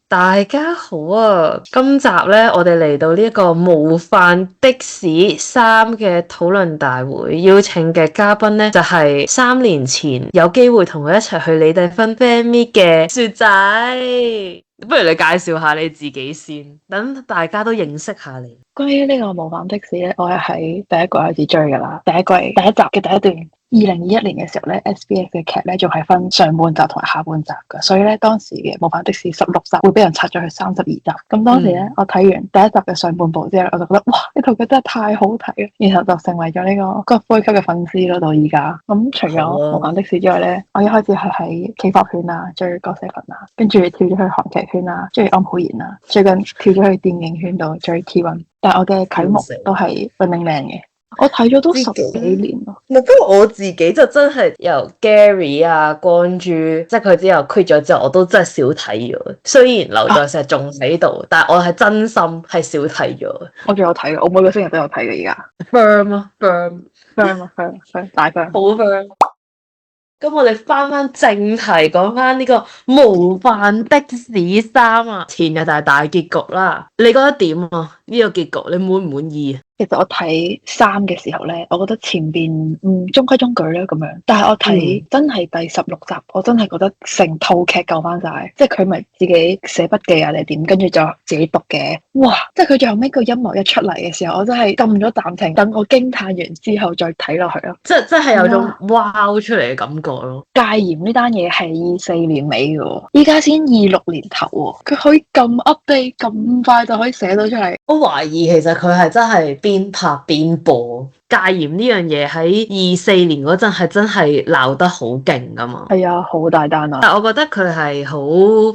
大家好啊！今集呢，我哋嚟到呢一個模範的士三嘅討論大會，邀請嘅嘉賓呢，就係3年前有機會同佢一齊去李麗芬 fan meet 嘅雪仔。不如你介紹下你自己先，等大家都認識下你。關於呢個模範的士咧，我係喺第一季開始追噶啦。第一季第一集嘅第一段，2021年嘅時候咧，SBS 嘅劇咧仲係分上半集同埋下半集噶，所以咧當時嘅模範的士16集會俾人拆咗去32集。咁當時咧，我睇完第一集嘅上半部之後，我就覺得哇，呢套劇真係太好睇啦，然後就成為咗呢個骨灰級嘅粉絲咯，到而家。咁除咗模範的士之外咧，我一開始係喺 K-pop 圈啊，追歌星群啊，跟住跳咗去韓劇圈啊，追安普賢啊，最近跳咗去電影圈度追 T1。但係我嘅啟蒙都係 Running Man 嘅，我睇咗都10幾年咯。不過我自己就真係由 Gary 啊、光洙，即係佢之後 quit 咗之後，我都真係少睇咗。雖然劉在石仲喺度，但係我係真心係少睇咗。我仲有睇嘅，我每個星期都有睇嘅而家。firm 啊 firm 大 firm，好 firm。咁我哋翻正題，講翻呢個模範的士3啊，前日就係大結局啦。你覺得點啊？呢個結局你滿唔滿意啊？其實我睇3嘅時候咧，我覺得前邊中規中矩啦咁樣，但係我睇真係第16集，我真係覺得成套劇救翻晒，即係佢咪自己寫筆記啊定係點，跟住就自己讀嘅，哇！即係佢最後尾個音樂一出嚟嘅時候，我真係撳咗暫停，等我驚嘆完之後再睇落去咯，即係有種 wow 出嚟嘅感覺咯。戒嚴呢單嘢係24年尾嘅，依家先26年頭喎，佢可以咁 update 咁快就可以寫到出嚟。我懷疑其實佢係真係邊拍邊播。戒嚴呢樣嘢喺24年嗰陣係真係鬧得好勁噶嘛。係啊，好大單啊！但我覺得佢係好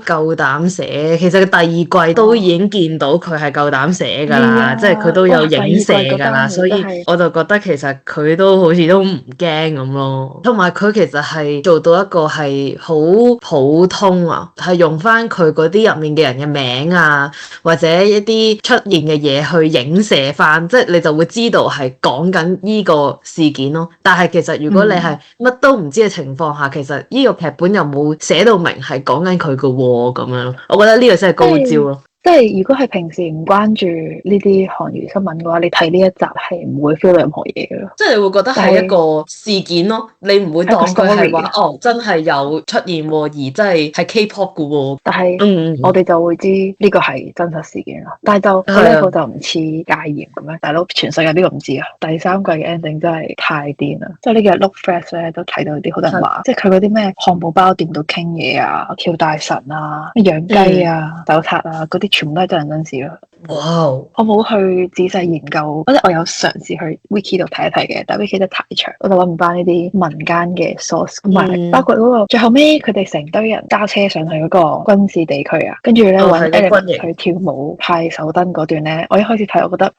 夠膽寫，其實第二季都已經見到佢係夠膽寫噶啦，即係佢都有影射噶啦，所以我就覺得其實佢都好似都唔驚咁咯。同埋佢其實係做到一個係好普通啊，係用翻佢嗰啲入面嘅人嘅名啊，或者一啲出現嘅嘢去影射翻，即係你就會知道係講緊呢個事件咯。但係其實如果你係乜都唔知嘅情況下，其實呢個劇本又冇寫到明係講緊佢嘅喎咁樣咯。我覺得呢個真係高招咯。即係如果係平時唔關注呢啲韓娛新聞嘅話，你睇呢一集係唔會 feel 到任何嘢嘅咯。即係你會覺得係一個事件咯，你唔會當佢係話哦真係有出現喎，而真係 K-pop 嘅喎。但係我哋就會知呢個係真實事件咯。但係就佢呢個就唔似戒嚴咁樣，大佬全世界邊個唔知啊？第3季嘅 ending 真係太癲啦！即係呢個 Look Fresh 咧都睇到啲好多人話，即係佢嗰啲咩漢堡包店度傾嘢啊、跳大神啊、養雞啊、手冊啊嗰啲。全部都係真人真事咯。哇！我冇去仔細研究，即係我有嘗試去 wiki 度睇一睇嘅，但係 wiki 得太長，我就揾唔翻呢啲民間嘅 source，同埋包括嗰個最後尾佢哋成堆人揸車上去嗰個軍事地區啊，跟住咧揾 Element 去跳舞派手燈嗰段咧，我一開始睇我覺得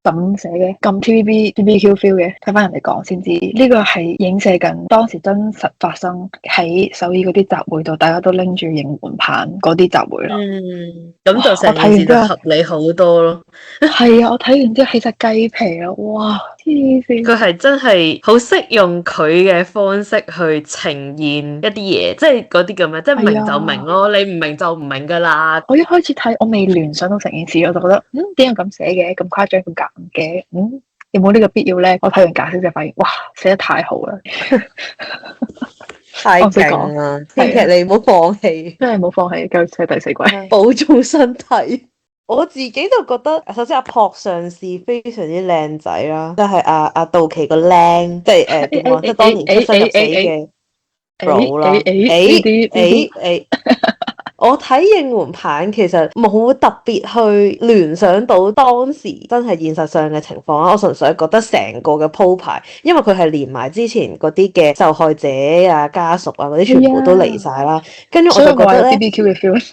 咁寫嘅咁 TVB BBQ feel 嘅，睇翻人哋講先知呢個係影射緊當時真實發生喺首爾嗰啲集會度，大家都拎住應援棒嗰啲集會咯。咁就成件事就合理好多咯。係啊，我睇完之後起晒雞皮啊！哇，黐線！佢係真係好識用佢嘅方式去呈現一啲嘢，即係嗰啲咁樣，即係明就明咯，你唔明就唔明噶啦。我一開始睇，我未聯想到成件事，我就覺得點解咁寫嘅，咁誇張咁夾嘅，有冇呢個必要咧？我睇完解釋就發現，哇，寫得太好啦！太勁啦！編劇你唔好放棄，真係冇放棄，繼續寫第4季，保重身體。我自己就覺得，首先阿朴尚仕非常之靚仔啦，即係阿杜琪個靚，即係點講，即係當年出生入死嘅 bro 啦。我睇應援棒其實冇特別去聯想到當時真係現實上嘅情況啊，我純粹覺得成個嘅鋪排，因為佢係連埋之前嗰啲嘅受害者啊、家屬啊嗰啲全部都嚟晒啦，跟住我就覺得咧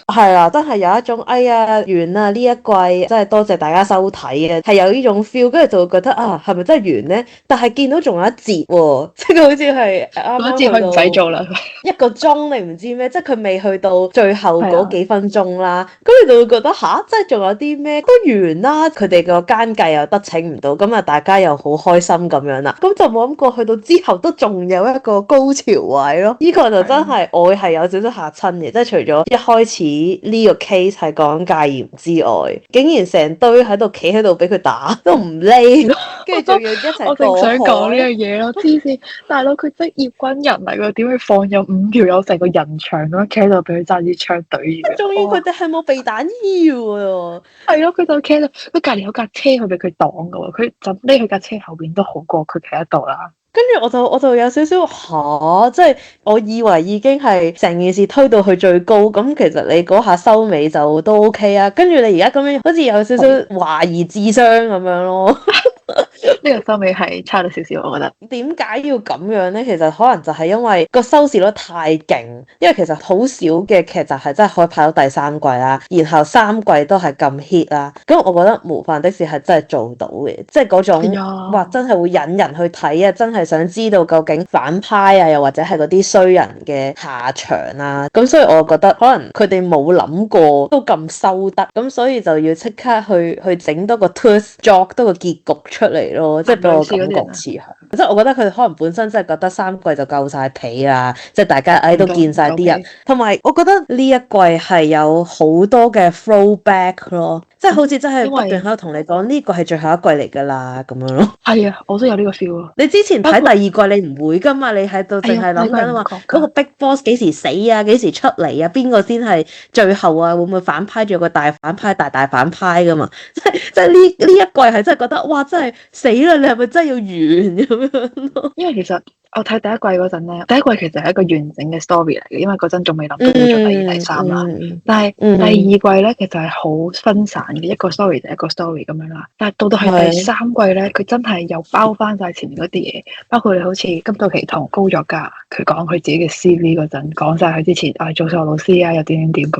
係啦，真係有一種哎呀完啦呢一季，真係多謝大家收睇啊，係有呢種 feel， 跟住就會覺得係咪真係完咧？但係見到仲有一節喎，即係佢好似係啱啱嗰節佢唔使做啦，1個鐘你唔知咩？即係佢未去到最後後嗰幾分鐘啦，咁你就會覺得吓，即係仲有啲咩都完啦，佢哋個奸計又得逞唔到，咁啊大家又好開心咁樣啦，咁就冇諗過去到之後都仲有一個高潮位咯，呢個就真係我係有少少嚇親嘅，即係除咗一開始呢個 case 係講戒嚴之外，竟然成堆喺度企喺度俾佢打都唔匿，跟住仲要一齊過海。我正想講呢樣嘢咯，黐線！大佬佢職業軍人嚟㗎，點會放有5條友成個人牆咁樣企喺度俾佢揸支槍對住？仲要佢哋係冇避彈衣喎。係咯，佢就企喺度，佢隔離有架車佢俾佢擋㗎喎，佢就匿去架車後邊都好過佢企喺度啦。跟住我就有少少嚇，即係我以為已經係成件事推到去最高，咁其實你嗰下收尾就都 OK 啊。跟住你而家咁樣好似有少少懷疑智商咁樣咯。呢個收尾係差咗少少，我覺得。點解要咁樣呢？其實可能就係因為個收視率太勁，因為其實好少嘅劇集係真係可以拍到第3季啦，然後3季都係咁 hit 啦。咁我覺得模範的士係真係做到嘅，即係嗰種哇真係會引人去睇啊，真係想知道究竟反派啊，又或者係嗰啲衰人嘅下場啊。咁所以我覺得可能佢哋冇諗過都咁收得，咁所以就要即刻去整多個 twist，作多個結局出嚟咯，即係俾我感覺似係。即係我覺得佢哋可能本身真係覺得3季就夠晒皮啦，即係大家都見晒啲人，同埋我覺得呢一季係有好多嘅 throwback 咯，即係好似真係不斷喺度同你講呢個係最後一季嚟㗎啦咁樣咯。係啊，我都有呢個 feel 啊。你之前睇第2季你唔會㗎嘛，你喺度淨係諗緊話嗰個 Big Boss 幾時死啊，幾時出嚟啊，邊個先係最後啊，會唔會反派仲有個大反派大反派㗎嘛？即係呢一季係真係覺得哇真係死啦！你係咪真係要完咁樣咯？因為其實我睇第1季嗰陣咧，第1季其實係一個完整嘅 story 嚟嘅，因為嗰陣仲未諗到要做第2、第3啦。但係第2季咧，其實係好分散嘅，一個 story 就一個 story 咁樣啦。但係到係第3季咧，佢真係又包翻晒前面嗰啲嘢，包括你好似金道奇同高作家佢講佢自己嘅 CV 嗰陣，講晒佢之前做數學老師啊，又點咁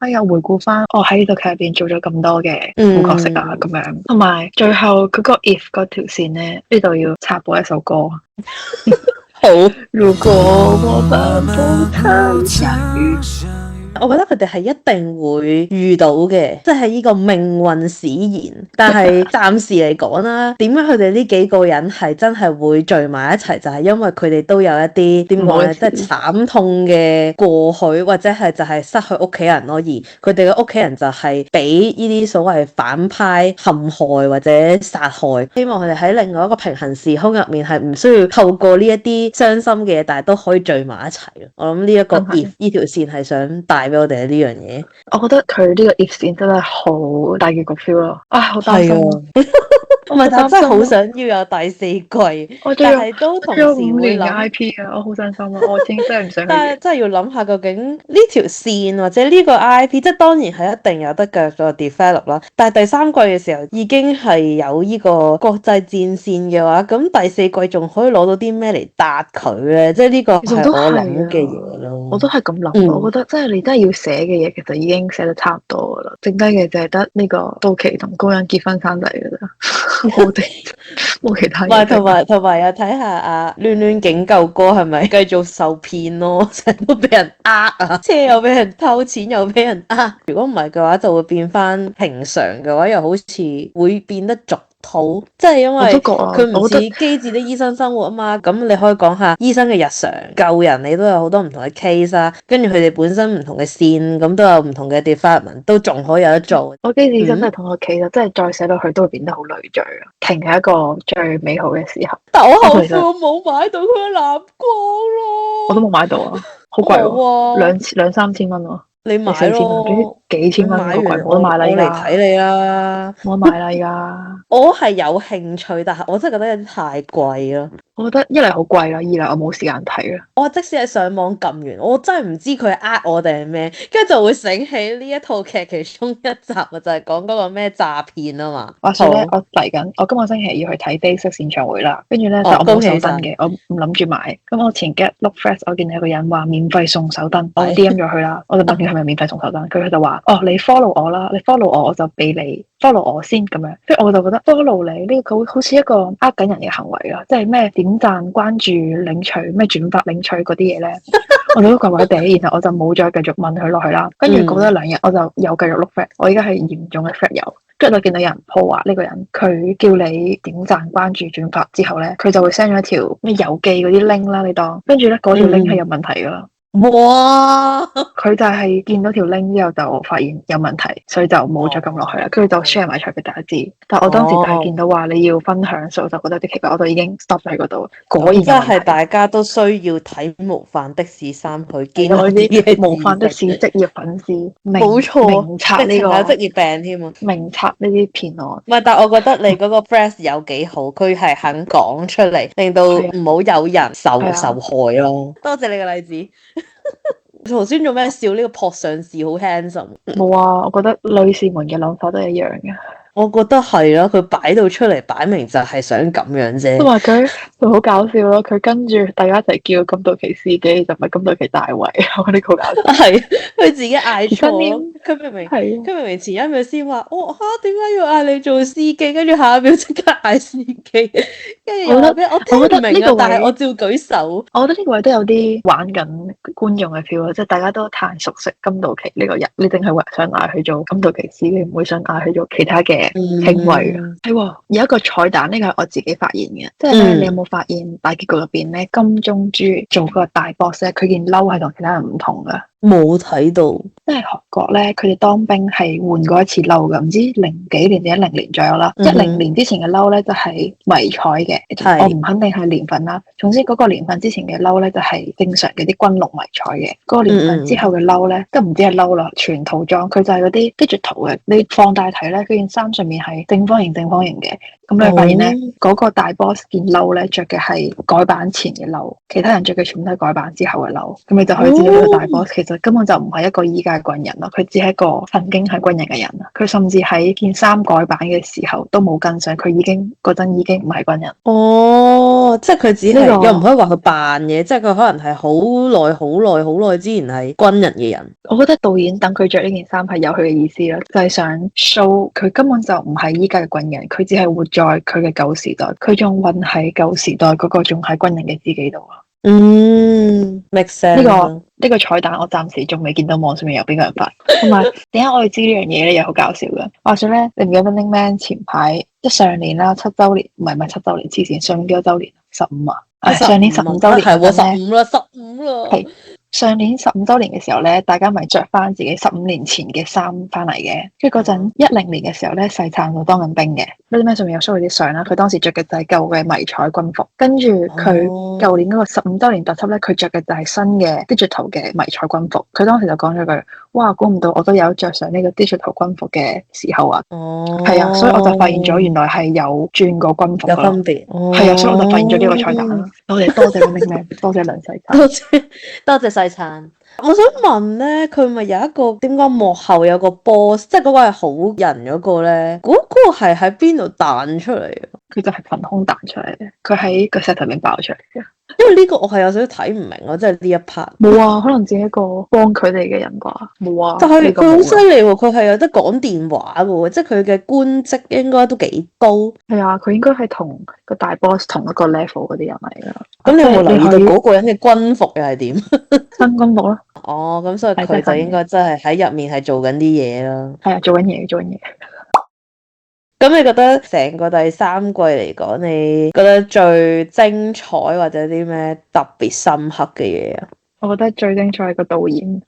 樣，又回顧翻喺呢套劇入邊做咗咁多嘅副角色啊咁樣，同埋最後佢個 if 嗰條線咧，呢度要插播一首歌。好，如果我們不曾相遇。我覺得佢哋係一定會遇到嘅，即係呢個命運使然。但係暫時嚟講啦，點解佢哋呢幾個人係真係會聚埋一齊？就係因為佢哋都有一啲點講咧，即係慘痛嘅過去，或者係就係失去屋企人咯。而佢哋嘅屋企人就係俾呢啲所謂反派陷害或者殺害。希望佢哋喺另外一個平行時空入面係唔需要透過呢一啲傷心嘅嘢，但係都可以聚埋一齊咯。我諗呢一個 if 呢條線係想帶俾我哋呢樣嘢。我覺得佢呢個 if 線真係好大結局 feel 咯，好擔心。我咪真係好想要有第4季，但係都同時會諗 IP 啊，我好傷心啊！我真係唔想。但係真係要諗下究竟呢條線或者呢個 IP，即係當然係一定有得繼續再 develop 啦。但係第3季嘅時候已經係有呢個國際戰線嘅話，咁第4季仲可以攞到啲咩嚟答佢咧？即係呢個係我諗嘅嘢咯。我都係咁諗，我覺得即係你真係要寫嘅嘢，其實已經寫得差唔多噶啦，剩低嘅就係得呢個杜琪同高恩結婚生仔噶咋。冇其他嘢。同埋又睇下阿亂亂警救哥係咪繼續受騙咯？成日都俾人啊，車又俾人偷，錢又俾人呃。如果唔係嘅話，就會變翻平常嘅話，又好似會變得俗套，即係因為佢唔似機智的醫生生活啊嘛。咁你可以講下醫生嘅日常救人，你都有好多唔同嘅 case 啊。跟住佢哋本身唔同嘅線，咁都有唔同嘅 department，都仲可以有得做。我機智醫生真係同我企啦，真係再寫落去都會變得好累贅啊。停係一個最美好嘅時候。但我後悔我冇買到佢嘅藍光咯。我都冇買到啊，好貴喎，兩三千蚊喎。你買咯，幾千蚊好貴，我都買啦。我嚟睇你啦，我買啦而家。我係有興趣，但係我真係覺得有啲太貴咯。我覺得一嚟好貴啦，二嚟我冇時間睇啦。我即使係上網撳完，我真係唔知佢呃我定係咩，跟住就會醒起呢一套劇其中一集啊，就係講嗰個咩詐騙啊嘛。話說咧，我嚟緊，我今個星期要去睇 Day6 演唱會啦，跟住咧但我冇手燈嘅，我唔諗住買。咁我前 get look fresh，我見有個人話免費送手燈，我 DM 咗佢啦，我就問佢係咪免費送手燈，佢就話你 follow 我啦，你 follow 我就俾你 follow 我先咁樣。跟住我就覺得 follow 你呢個好似一個呃緊人嘅行為啦，即係咩點讚關注領取咩轉發領取嗰啲嘢咧，我都怪怪地，然後我就冇再繼續問佢落去啦。跟住過多2日，我就又繼續碌 friend。我而家係嚴重嘅 friend 友，跟住就見到有人 po 話呢個人，佢叫你點讚、關注、轉發之後咧，佢就會 send 咗一條咩郵寄嗰啲 link 啦，你當跟住咧嗰條 link 係有問題噶啦。哇！佢就係見到條 link 之後就發現有問題，所以就冇再撳落去啦。跟住就 share 埋出嚟俾大家知。但係我當時就係見到話你要分享，所以我就覺得有啲奇怪，我就已經 stop 喺嗰度。果然有問題。真係大家都需要睇模範的士3去見到啲模範的士職業粉絲，冇錯，明察呢個職業病添啊！明察呢啲騙案。唔係，但係我覺得你嗰個 friend 有幾好，佢係肯講出嚟，令到唔好有人受害咯。多謝你個例子。頭先做咩笑？呢個撲上士好 handsome。冇啊，我覺得女士們嘅諗法都一樣嘅。我覺得係啦，佢擺到出嚟，擺明就係想咁樣啫。同埋佢好搞笑咯，佢跟住大家一齊叫金道奇司機，就唔係金道奇大衛。我覺得好搞笑。係佢自己嗌錯，佢明明係佢明明前一秒先話，我點解要嗌你做司機？跟住下一秒即刻嗌司機，跟住我聽唔明啊，但係我照舉手。我覺得呢個位都有啲玩緊觀眾嘅 feel，即係大家都太熟悉金道奇呢個人，你淨係想嗌佢做金道奇司機，唔會想嗌佢做其他嘅稱謂嘅。係有一個彩蛋，呢個係我自己發現嘅，即係咧，你有冇發現大結局入邊咧，金鐘珠做個大 boss 咧，佢件褸係同其他人唔同噶？冇睇到，即係韓國咧，佢哋當兵係換過一次褸噶，唔知00幾年定10年左右啦。10年之前嘅褸咧就係迷彩嘅，我唔肯定係年份啦。總之嗰個年份之前嘅褸咧就係正常嘅啲軍綠迷彩嘅，嗰個年份之後嘅褸咧都唔知係褸啦，全套裝，佢就係嗰啲 digital 嘅。你放大睇咧，佢件衫上面係正方形嘅。咁你發現咧，嗰個大 boss 件褸咧着嘅係改版前嘅褸，其他人着嘅全部都係改版之後嘅褸。咁你就可以知道呢個大 boss 其實根本就唔係一個依家嘅軍人咯，佢只係一個曾經係軍人嘅人啦。佢甚至喺件衫改版嘅時候都冇跟上，佢嗰陣已經唔係軍人。哦，即係佢只係又唔可以話佢扮嘢，即係佢可能係好耐之前係軍人嘅人。我覺得導演等佢着呢件衫係有佢嘅意思啦，就係想 show 佢根本就唔係依家嘅軍人，佢只係活在佢嘅舊時代，佢仲混喺舊時代嗰個仲係軍人嘅自己度啊。make sense。呢個彩蛋我暫時仲未見到網上面有邊個人發，同埋點解我哋知呢樣嘢咧？又好搞笑嘅。話說咧，你唔記得 Running Man 前排上年啦，7週年，唔係7週年，黐線，上年幾多週年？15啊，上年15週年係15啦。係上年15週年嘅時候咧，大家咪着翻自己15年前嘅衫翻嚟嘅。跟住嗰陣10年嘅時候咧，細燦就當緊兵嘅。Running Man上面有 show 佢啲相啦，佢當時着嘅就係舊嘅迷彩軍服，跟住佢舊年嗰個15週年特輯咧，佢着嘅就係新嘅 digital 嘅迷彩軍服。佢當時就講咗句：哇，估唔到我都有着上呢個 digital 軍服嘅時候啊！係啊，所以我就發現咗原來係有轉過軍服，有分別。係啊，所以我就發現咗呢個彩蛋啦。多謝 Running Man，多謝梁世燦，多謝細燦。我想問咧，佢咪有一個點講幕後有個 boss， 即係嗰個係好人嗰個咧？嗰個係喺邊度彈出嚟嘅？佢就係憑空彈出嚟嘅，佢喺個石頭面爆出嚟嘅。因為呢個我係有少少睇唔明咯，即係呢一 part。冇啊，可能只係一個幫佢哋嘅人啩。冇啊。但係佢好犀利喎，佢係有得講電話嘅喎，即係佢嘅官職應該都幾高。係啊，佢應該係同個大 boss 同一個 level 嗰啲人嚟㗎。咁你有冇留意到嗰個人嘅軍服又係點？新軍服咯。哦，咁所以佢就應該真係喺入面係做緊啲嘢咯。係啊，做緊嘢。咁你覺得成個第3季嚟講，你覺得最精彩或者啲咩特別深刻嘅嘢啊？我覺得最精彩係個導演，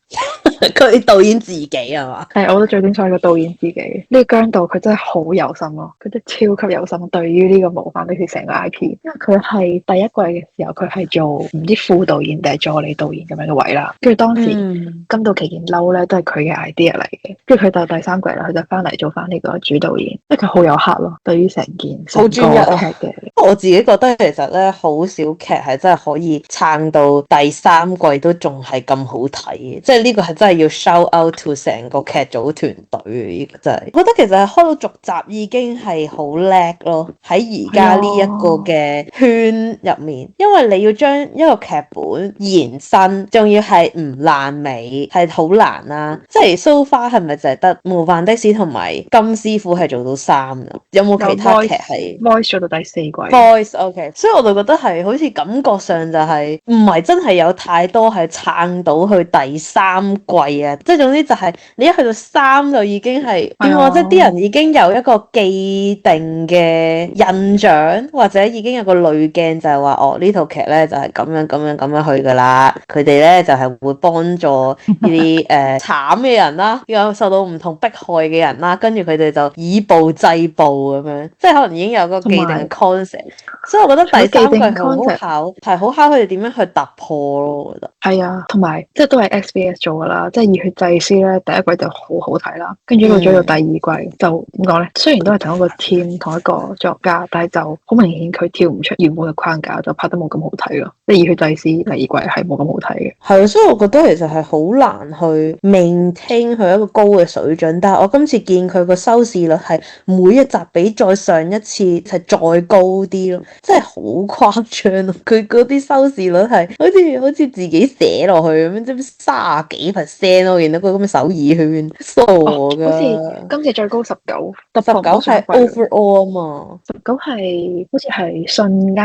佢導演自己係嘛？係，我覺得最精彩係個導演自己。呢個姜導佢真係好有心咯，佢真係超級有心對於呢個模範的士成個 IP。因為佢係第一季嘅時候，佢係做唔知副導演定係助理導演咁樣嘅位啦。跟住當時金道奇件褸咧都係佢嘅 idea 嚟嘅。跟住佢到第3季啦，佢就翻嚟做翻呢個主導演，因為佢好有客咯。對於成件好專一劇嘅，我自己覺得其實咧，好少劇係真係可以撐到第3季都仲係咁好睇嘅，即係呢個係真係要 shout out to 成個劇組團隊嘅，呢個真係。我覺得其實係開到續集已經係好叻咯，喺而家呢一個嘅圈入面，因為你要將一個劇本延伸，仲要係唔爛尾，係好難啦。即係 so far 係咪就係得模範的士同埋金師傅係做到3啊？有冇其他劇係？Voice 做到第4季。boys，OK，所以我就覺得係好似感覺上就係唔係真係有太多係撐到去第三季啊，即係總之就係你一去到3就已經係點講，即係啲人已經有一個既定嘅印象，或者已經有個濾鏡就係話哦呢套劇咧就係咁樣咁樣咁樣去噶啦，佢哋咧就係會幫助呢啲慘嘅人啦，有受到唔同迫害嘅人啦，跟住佢哋就以暴制暴咁樣，即係可能已經有個既定嘅 concept，所以我覺得第三季係好考佢哋點樣去突破咯，我覺得係啊，同埋即係都係 SBS 做噶啦，即係熱血祭司咧第一季就好好睇啦，跟住到咗到第二季就點講咧？雖然都係同一個 team 同一個作家，但係就好明顯佢跳唔出原本嘅框架，就拍得冇咁好睇咯。即係熱血祭司第二季係冇咁好睇嘅。係啊，所以我覺得其實係好難去 maintain 佢一個高嘅水準，但係我今次見佢個收視率係每一集比再上一次係再高啲咯，真係好誇張咯！佢嗰啲收視率係好似自己寫落去咁樣，即係30幾%咯，我見到佢咁嘅首爾圈，傻噶！好似今次最高19係 overall 啊嘛，19係好似係瞬間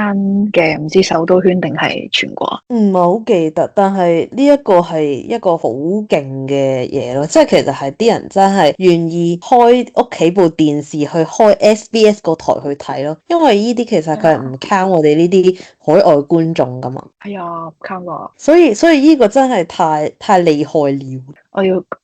嘅，唔知首都圈定係全國？唔係好記得，但係呢一個係一個好勁嘅嘢咯，即係其實係啲人真係願意開屋企部電視去開 SBS 個台去睇咯，因為呢啲其實佢係唔 count 我哋呢啲海外觀眾噶嘛。係啊，count 啊！所以呢個真係太厲害了。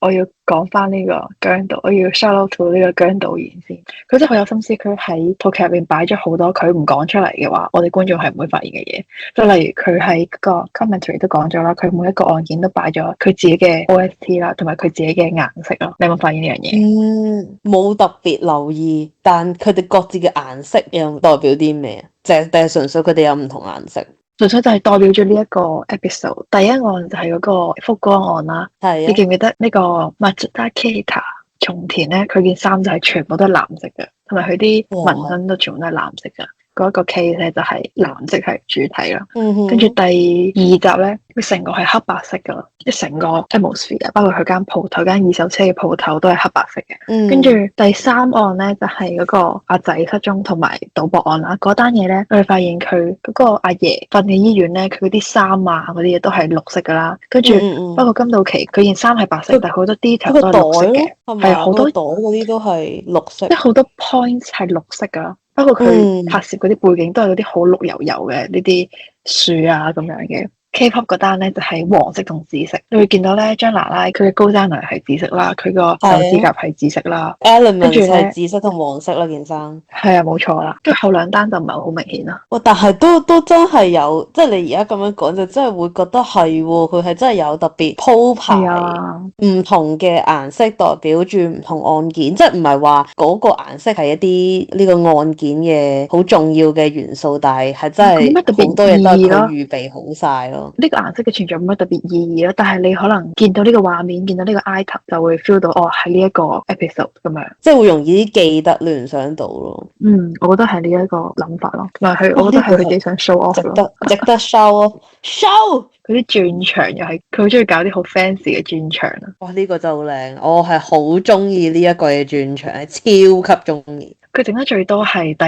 我要講翻呢個姜導，我要 shout out to 呢個姜導演先。佢真係好有心思，佢喺套劇入邊擺咗好多佢唔講出嚟嘅話，我哋觀眾係唔會發現嘅嘢。就例如佢喺個 commentary 都講咗啦，佢每一個案件都擺咗佢自己嘅 OST 啦，同埋佢自己嘅顏色咯。你有冇發現呢樣嘢？冇特別留意，但佢哋各自嘅顏色又代表啲咩啊？定係純粹佢哋有唔同顏色？純粹就係代表住呢一個 episode。第一案就係嗰個福岡案啦，你記唔記得呢個 Matsuda Keita 松田咧？佢件衫就係全部都係藍色嘅，同埋佢啲紋身都全部都係藍色嘅。嗰一個 case 咧就係藍色係主體啦，跟住第二集咧，佢成個係黑白色噶啦，即係成個 atmosphere，包括佢間鋪頭、間二手車嘅鋪頭都係黑白色嘅。跟住第三案咧就係嗰個阿仔失蹤同埋賭博案啦，嗰單嘢咧，我哋發現佢嗰個阿爺瞓嘅醫院咧，佢嗰啲衫啊嗰啲嘢都係綠色噶啦，跟住包括金到期佢件衫係白色，但係好多 detail 都係綠色嘅，係好多袋嗰啲都係綠色，即係好多 points 係綠色噶。包括佢拍攝嗰啲背景都係嗰啲好綠油油嘅呢啲樹啊咁樣嘅。K-pop 嗰單咧就係黃色同紫色，你會見到咧張娜拉佢嘅高踭鞋係紫色啦，佢個手指甲係紫色啦，Element 係紫色同黃色啦件衫。係啊，冇錯啦。跟住後兩單就唔係好明顯啦。哇！但係都真係有，即係你而家咁樣講就真係會覺得係喎，佢係真係有特別鋪排唔同嘅顏色代表住唔同案件，即係唔係話嗰個顏色係一啲呢個案件嘅好重要嘅元素，但係真係好多嘢都係佢預備好晒咯。呢個顏色嘅存在冇乜特別意義咯，但係你可能見到呢個畫面，見到呢個 item 就會 feel 到哦，係呢一個 episode 咁樣，即係會容易啲記得聯想到咯。我覺得係呢一個諗法咯，同埋我覺得係佢自己想 show off 咯，值得 show show 嗰啲轉場又係佢好中意搞啲好 fancy 嘅轉場啊！哇，呢個真係好靚，我係好中意呢一個嘅轉場，係超級中意。佢整得最多係第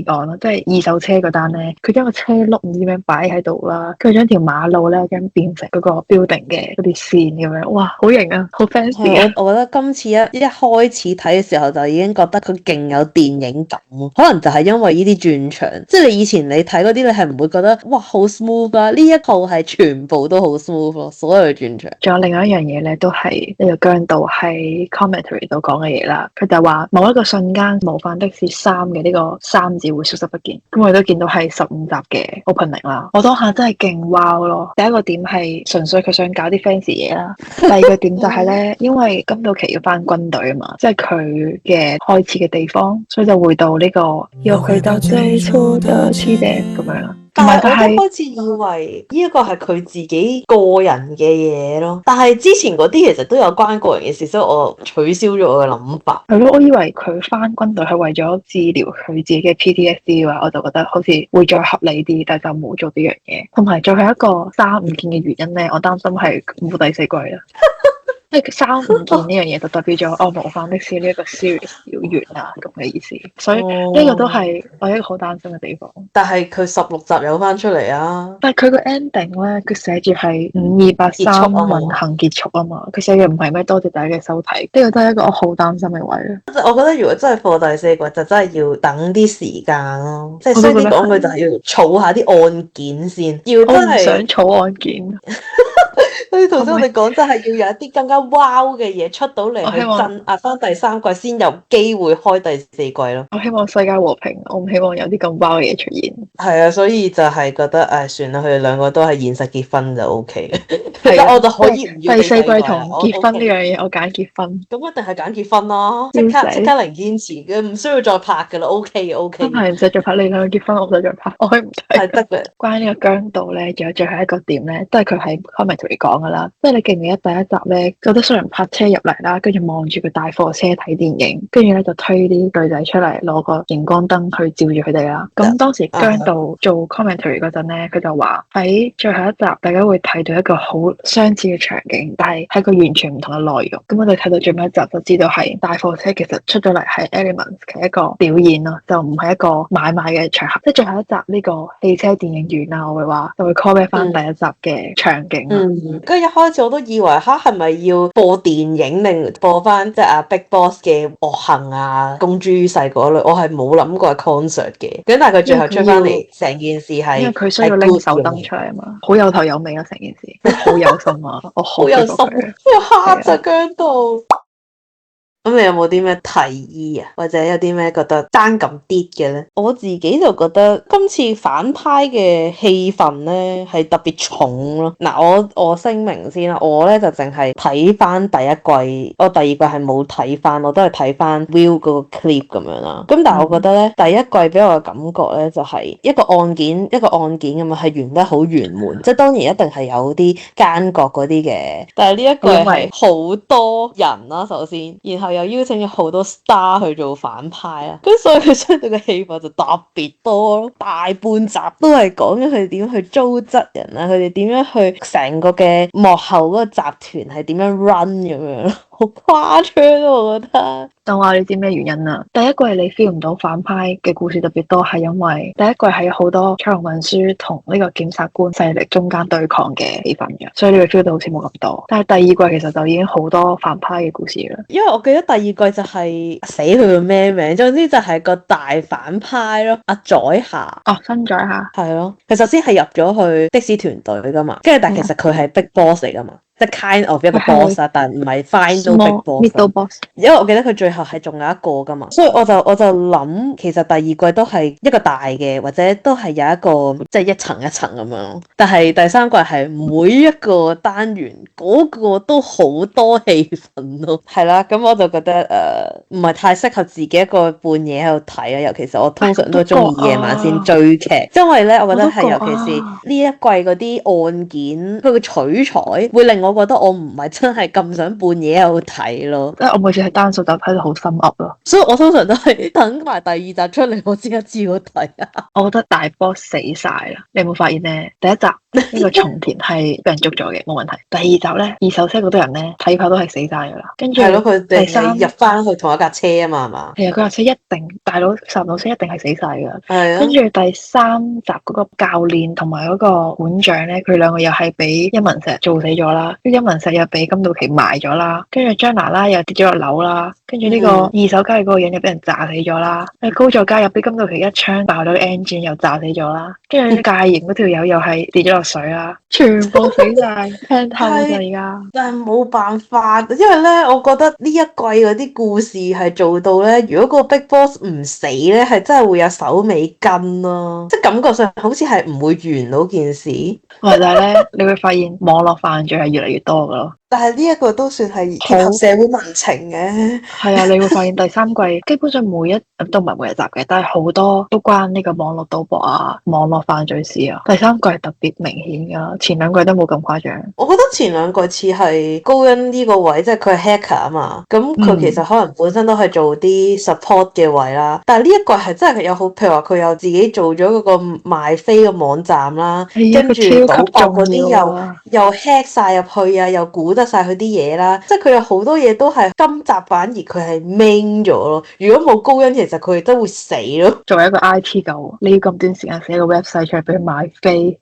二個咯，即係二手車嗰單咧，佢將個車轆唔知點樣擺喺度啦，佢將條馬路咧咁變成嗰個 building 嘅嗰啲線咁樣，哇，好型啊，好 fancy 啊！我覺得今次一開始睇嘅時候就已經覺得佢勁有電影感，可能就係因為呢啲轉場，即係你以前你睇嗰啲你係唔會覺得哇好 smooth 啊，呢一套係全部都好 smooth 咯，所有嘅轉場。仲有另外一樣嘢咧，都係呢個姜導喺 commentary 度講嘅嘢啦，佢就話某一個瞬間模範的3嘅呢個3字會消失不見，咁我哋都見到係15集嘅 opening 啦。我當下真係勁 wow 咯！第一個點係純粹佢想搞啲 fancy 嘢啦，第二個點就係咧，因為金到期要返軍隊啊嘛，即係佢嘅開始嘅地方，所以就回到呢個又去到最初的起點咁樣啦。但係我都開始以為呢一個係佢自己個人嘅嘢咯，但係之前嗰啲其實都有關個人嘅事，所以我取消咗我嘅諗法。係咯，我以為佢返軍隊係為咗治療佢自己嘅 PTSD 嘅話，我就覺得好似會再合理啲，但係就冇做呢樣嘢。同埋最後一個3唔見嘅原因咧，我擔心係冇第4季啦。即係三唔見呢樣嘢就代表咗哦，模範的士呢一個 series 要完啦咁嘅意思，所以呢個都係我一個好擔心嘅地方。但係佢16集有翻出嚟啊！但係佢個 ending 咧，佢寫住係5283運行結束啊嘛，佢寫嘅唔係咩多謝大家嘅收睇，呢個都係一個我好擔心嘅位咯。我覺得如果真係播第四季，就真係要等啲時間咯，即係衰啲講句就係要儲下啲案件先，要真係想儲案件。好似頭先我哋講，真係要有一啲更加 wow 嘅嘢出到嚟去鎮壓翻第三季，先有機會開第四季咯。我希望世界和平，我唔希望有啲咁 wow 嘅嘢出現。係啊，所以就係覺得算啦，佢哋兩個都係現實結婚就 OK 嘅。係我就可以唔要第四季同結婚呢樣嘢，我揀結婚。咁一定係揀結婚啦，即刻零堅持嘅，唔需要再拍噶啦。OK 真係唔使再拍，你兩個結婚，我唔使再拍，我可以唔睇。係得嘅。關於呢個姜導咧，仲有最後一個點咧，都係佢喺 commentary 講噶啦。即係你記唔記得第一集咧，覺得衰人泊車入嚟啦，跟住望住個大貨車睇電影，跟住咧就推啲女仔出嚟，攞個熒光燈去照住佢哋啦。咁當時姜導做 commentary 嗰陣咧，佢就話喺最後一集，大家會睇到一個好相似嘅場景，但係係個完全唔同嘅內容。咁我哋睇到最尾一集就知道係大貨車其實出咗嚟係 Elements 嘅一個表演咯，就唔係一個買賣嘅場合。即係最後一集呢個汽車電影院啊，我會話就會 call back 翻第一集嘅場景。跟住一開始我都以為係咪要播電影定播翻即係阿 Big Boss 嘅惡行啊、公諸於世嗰類，我係冇諗過係 concert 嘅。咁但係佢最後出翻嚟，成件事係因為佢需要拎手燈出嚟啊嘛，好有頭有尾啊成件事，好有心啊，我好有心，要嚇隻姜導。咁你有冇啲咩提議啊？或者有啲咩覺得爭咁啲嘅咧？我自己就覺得今次反派嘅戲份咧係特別重咯。嗱，我聲明先啦，我咧就淨係睇翻第一季，我第二季係冇睇翻，我都係睇翻 Will 嗰個 clip 咁樣啦。咁但係我覺得咧，第一季俾我嘅感覺咧就係一個案件咁樣係完得好圓滿，即係當然一定係有啲奸角嗰啲嘅，但係呢一季係好多人啦，首先，然後又邀請咗好多 star 去做反派啦，咁所以佢相對嘅戲份就特別多咯，大半集都係講緊佢哋點樣去糟質人啦，佢哋點樣去成個嘅幕後嗰個集團係點樣 run 咁樣咯，好誇張咯，我覺得。等我話你知咩原因啊？第一季你 feel 唔到反派嘅故事特別多，係因為第一季係有好多彩虹運輸同呢個檢察官勢力中間對抗嘅氣氛嘅，所以你會 feel 到好似冇咁多。但係第二季其實就已經好多反派嘅故事啦。因為我記得第二季就係死佢個咩名，總之就係個大反派咯，阿宰夏。哦，新宰夏。係咯，佢首先係入咗去的士團隊噶嘛，跟住但係其實佢係 big boss 嚟噶嘛。即係 kind of 一個 boss 啊，但係唔係 final big boss。因為我記得佢最後係仲有一個噶嘛，所以我就諗，其實第二季都係一個大嘅，或者都係有一個即係一層一層咁樣。但係第三季係每一個單元嗰個都好多戲份咯。係啦，咁我就覺得唔係太適合自己一個半夜喺度睇啊，尤其是我通常都中意夜晚先追劇，因為咧我覺得係尤其是呢一季嗰啲案件，佢嘅取材會令我覺得我唔係真係咁想半夜喺度睇咯，即係我每次係單數集睇到好心噏咯，所以我通常都係等埋第二集出嚟我先一知我睇啊。我覺得大 boss 死晒啦，你有冇發現咧？第一集呢個松田係俾人捉咗嘅，冇問題。第二集咧，二手車嗰堆人咧睇怕都係死晒噶啦，跟住係咯，佢第三入翻去同一架車啊嘛，係嘛？係啊，嗰架車一定大佬十路車一定係死晒噶。係啊。跟住第三集嗰個教練同埋嗰個館長咧，佢兩個又係俾一文石做死咗啦，跟住一文石又俾金道奇埋咗啦，跟住張娜拉又跌咗落樓啦，跟住呢個二手街嗰個人又俾人炸死咗啦，高座街又俾金道奇一槍爆咗 engine 又炸死咗啦，跟住戒嚴嗰條友又係跌咗落水啦，全部死晒，聽透咋而家。但係冇辦法，因為咧，我覺得呢一季嗰啲故事係做到咧，如果個 Big Boss 唔死咧，係真係會有手尾跟咯，即係感覺上好似係唔會完到件事。但係咧，你會發現網絡犯罪係越嚟越多噶咯。但係呢一個都算係結合社會民情嘅。係啊，你會發現第三季基本上每一都唔係每一集嘅，但係好多都關呢個網絡賭博啊、網絡犯罪事啊。第三季係特別明顯噶，前兩季都冇咁誇張。我覺得前兩季似係高恩呢個位，即係佢係 hacker 啊嘛，咁佢其實可能本身都係做啲 support 嘅位啦。但係呢一季係真係有好，譬如話佢又自己做咗嗰個賣飛嘅網站啦，跟住賭博嗰啲又 hack 晒入去啊，又估得晒佢啲嘢啦，即係佢有好多嘢都係今集反而佢係 main 咗咯。如果冇高恩，其實佢哋都會死咯。作為一個 IT 狗，你要咁短時間寫一個 website 出嚟俾佢買飛。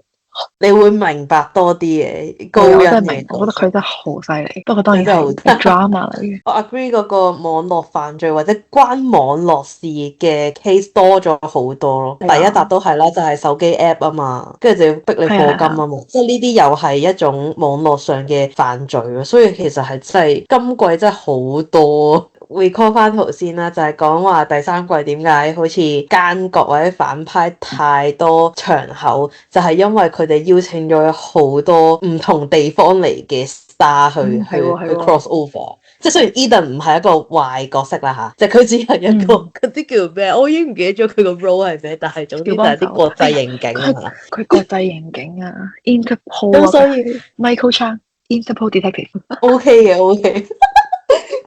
你會明白多啲嘅高我恩真係明，我覺得佢真係好犀利。不過當然係 drama 嚟嘅。我 agree 嗰個網絡犯罪或者關網絡事嘅 case 多咗好多咯。第一集都係啦，就係手機 app 啊嘛，跟住就要逼你課金啊嘛，即係呢啲又係一種網絡上嘅犯罪咯。所以其實係真係今季真係好多。recall 翻圖先啦，就係講話第三季點解好似奸角或者反派太多場口，就係因為佢哋邀請咗好多唔同地方嚟嘅 star 去 cross over。即係雖然 Eden 唔係一個壞角色啦嚇，即係佢只係一個嗰啲叫咩？我已經唔記得咗佢個 role 係咩，但係總之就係啲國際刑警啊。佢國際刑警啊 ，Interpol 咁所以 Michael Chan Interpol detective OK 嘅 OK。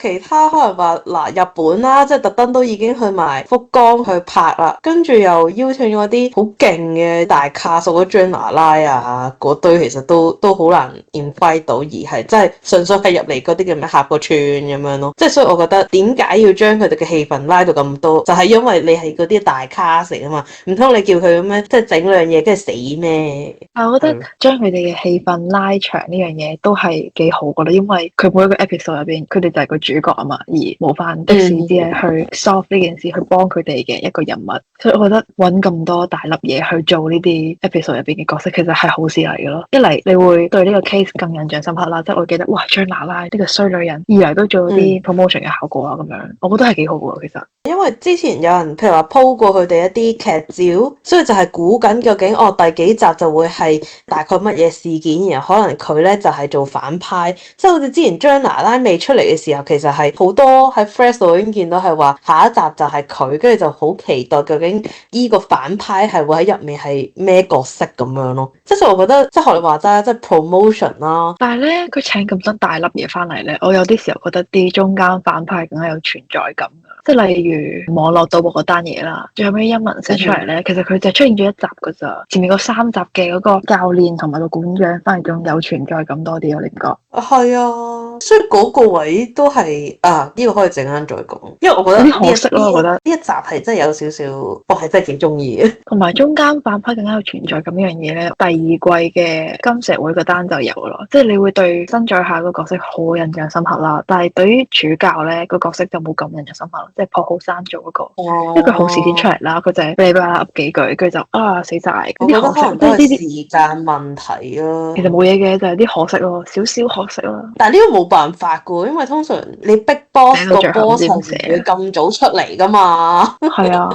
其他可能話嗱日本啦，即係特登都已經去埋福岡去拍啦，跟住又邀請咗啲好勁嘅大咖，數咗張娜拉啊嗰堆，其實都好難 invite 到，而係真係純粹係入嚟嗰啲叫咩客個串咁樣咯。即係所以我覺得點解要將佢哋嘅戲份拉到咁多，就係因為你係嗰啲大咖嚟啊嘛，唔通你叫佢咁樣即係整兩嘢跟住死咩？我覺得將佢哋嘅戲份拉長呢樣嘢都係幾好噶啦，因為佢每一個 episode 入邊，佢哋就係個主角啊嘛，而模範的士只係去 solve 呢件事，去幫佢哋嘅一個人物，所以我覺得揾咁多大粒嘢去做呢啲 episode 入邊嘅角色，其實係好事嚟嘅咯。一嚟你會對呢個 case 更印象深刻啦，即係我記得哇張娜拉呢個衰女人，二嚟都做啲 promotion 嘅效果啊咁樣，我覺得係幾好嘅其實。因為之前有人譬如話 po 過佢哋一啲劇照，所以就係估緊究竟第幾集就會係大概乜嘢事件，然後可能佢咧就係做反派，即係好似之前張娜拉未出嚟嘅時候，其實係好多喺 Fresh 度已經見到係話下一集就係佢，跟住就好期待究竟呢個反派係會喺入面係咩角色咁樣咯。即係我覺得即係學你話齋，即係 promotion 啦。但係咧佢請咁多大粒嘢翻嚟咧，我有啲時候覺得啲中間反派更加有存在感。即係例如網絡賭博嗰單嘢啦，最後尾英文寫出嚟咧，其實佢就出現咗一集噶咋，前面嗰3集嘅嗰個教練同埋個館長反而仲有存在感多啲，我你唔覺？係啊，所以嗰個位都係呢個可以陣間再講，因為我覺得有啲可惜咯，我覺得呢一集係真係有少少，我係真係幾中意嘅。同埋中間反派更加有存在感呢樣嘢咧，第二季嘅金石會嗰單就有咯，即係你會對新在下個角色好印象深刻啦，但係對於主教咧個角色就冇咁印象深刻，即係朴浩山做嗰個，因為佢好事先出嚟啦，佢就係噼里啪啦噏幾句，跟住就死晒，我覺得可能都係時間問題咯。其實冇嘢嘅，就係啲可惜咯，少少可惜咯。但係呢個冇辦法噶，因為通常你 Big Boss 個 boss 唔會咁早出嚟噶嘛。係啊，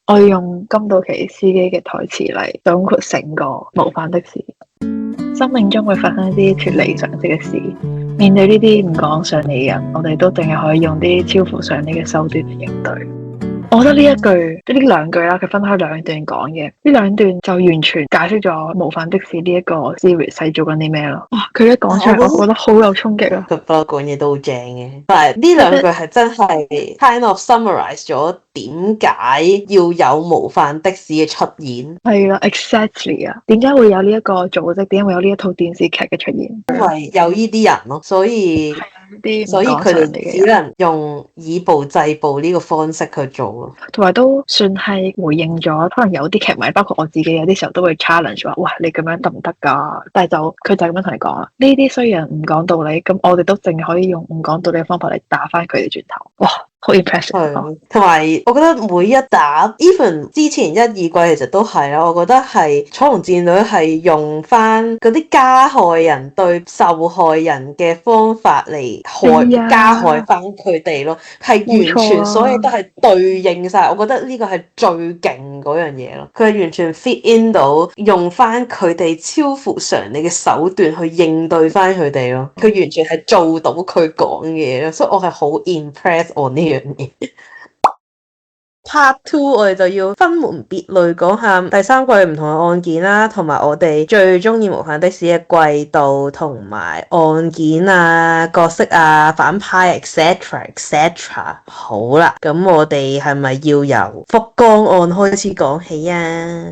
我要用金道奇司機嘅台詞嚟總括成個模範的士。生命中會發生一啲脫離常識嘅事，面對呢啲唔講常理嘅人，我哋都淨係可以用啲超乎常理嘅手段去應對。我覺得呢一句呢兩句啦，佢分開兩段講嘅，呢兩段就完全解釋咗模範的士呢一個 series 係做緊啲咩咯。哇！佢一講出嚟，我覺得好有衝擊啊！佢不嬲講嘢都好正嘅，但係呢兩句係真係 kind of summarize 咗點解要有模範的士嘅出現。係啦 ，exactly 啊！點解會有呢一個組織？點解會有呢一套電視劇嘅出現？因為有呢啲人咯，所以佢哋只能用以暴制暴呢個方式去做咯。同埋都算係回應咗，可能有啲劇迷，包括我自己，有啲時候都會 challenge 話：哇，你咁樣得唔得㗎？但係佢就咁樣同你講啦。呢啲衰人唔講道理，咁我哋都淨係可以用唔講道理嘅方法嚟打翻佢哋轉頭。哇！好 impressive，同埋我覺得每一集 even 之前1、2季其實都係啦，我覺得係彩虹戰隊係用翻嗰啲加害人對受害人嘅方法嚟加害翻佢哋咯，係完全所有都係對應晒。我覺得呢個係最勁嗰樣嘢咯，佢係完全 fit in 到用翻佢哋超乎常理嘅手段去應對翻佢哋咯，佢完全係做到佢講嘅嘢咯，所以我係好 impress on 呢樣嘢。Part 2我哋就要分門別類講下第三季唔同嘅案件啦，同埋我哋最中意模範的士嘅季度同埋案件啊、角色啊、反派 etc。好啦，咁我哋係咪要由福岡案開始講起啊？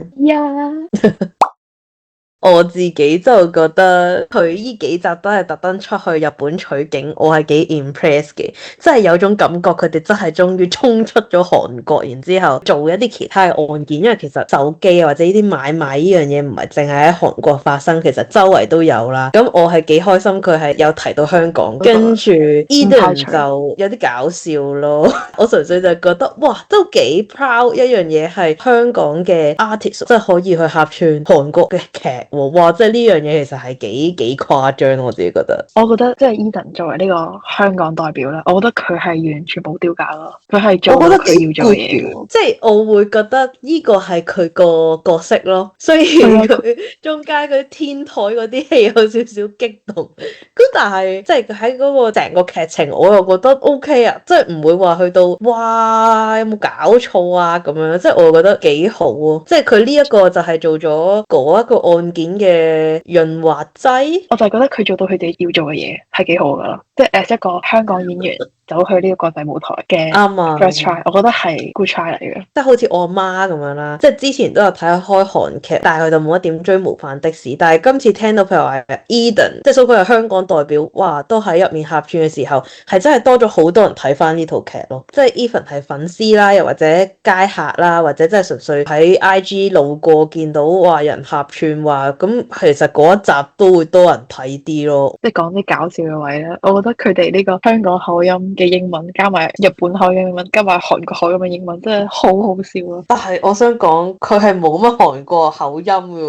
我自己就覺得佢呢幾集都係特登出去日本取景，我係幾 impress 嘅，即係有種感覺佢哋真係終於衝出咗韓國，然之後做一啲其他嘅案件，因為其實手機或者呢啲買賣呢樣嘢唔係淨係喺韓國發生，其實周圍都有啦。咁我係幾開心佢係有提到香港，跟住 Eden 就有啲搞笑咯。我純粹就覺得哇，都幾 proud 一樣嘢係香港嘅 artist 即係可以去客串韓國嘅劇。哇！即係呢樣嘢其實係幾誇張，我自己覺得。我覺得即係 Eden 作為呢個香港代表咧，我覺得佢係完全冇丟架咯，佢係做到佢要做嘅嘢。即係我會覺得呢個係佢個角色咯，雖然佢中間嗰啲天台嗰啲戲有少少激動，咁但係即係喺嗰個成個劇情，我又覺得 OK 啊，即係唔會話去到哇有冇搞錯啊咁樣，即係我覺得幾好啊，即係佢呢一個就係做咗嗰一個案件嘅潤滑劑，我就係覺得佢做到佢哋要做嘅嘢係幾好噶咯，即係一個香港演員走去呢個國際舞台嘅 first try，我覺得係 good try 嚟嘅。即係好似我阿媽咁樣啦，即係之前都有睇開韓劇，但係佢就冇一點追模範的士。但係今次聽到譬如話 Eden，即係所謂係香港代表，哇，都喺入面客串嘅時候，係真係多咗好多人睇翻呢套劇咯。即係 even 係粉絲啦，又或者街客啦，或者真係純粹喺 IG 路過見到話人客串話，咁其實嗰一集都會多人睇啲咯。即係講啲搞笑嘅位咧，我覺得佢哋呢個香港口音嘅英文加埋日本口音嘅英文加埋韓國口音嘅英文真係好好笑咯。但係我想講佢係冇乜韓國口音嘅，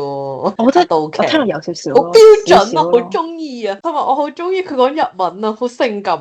我覺得到劇我聽到有少少好標準啊，好中意啊，同埋我好中意佢講日文啊，好性感。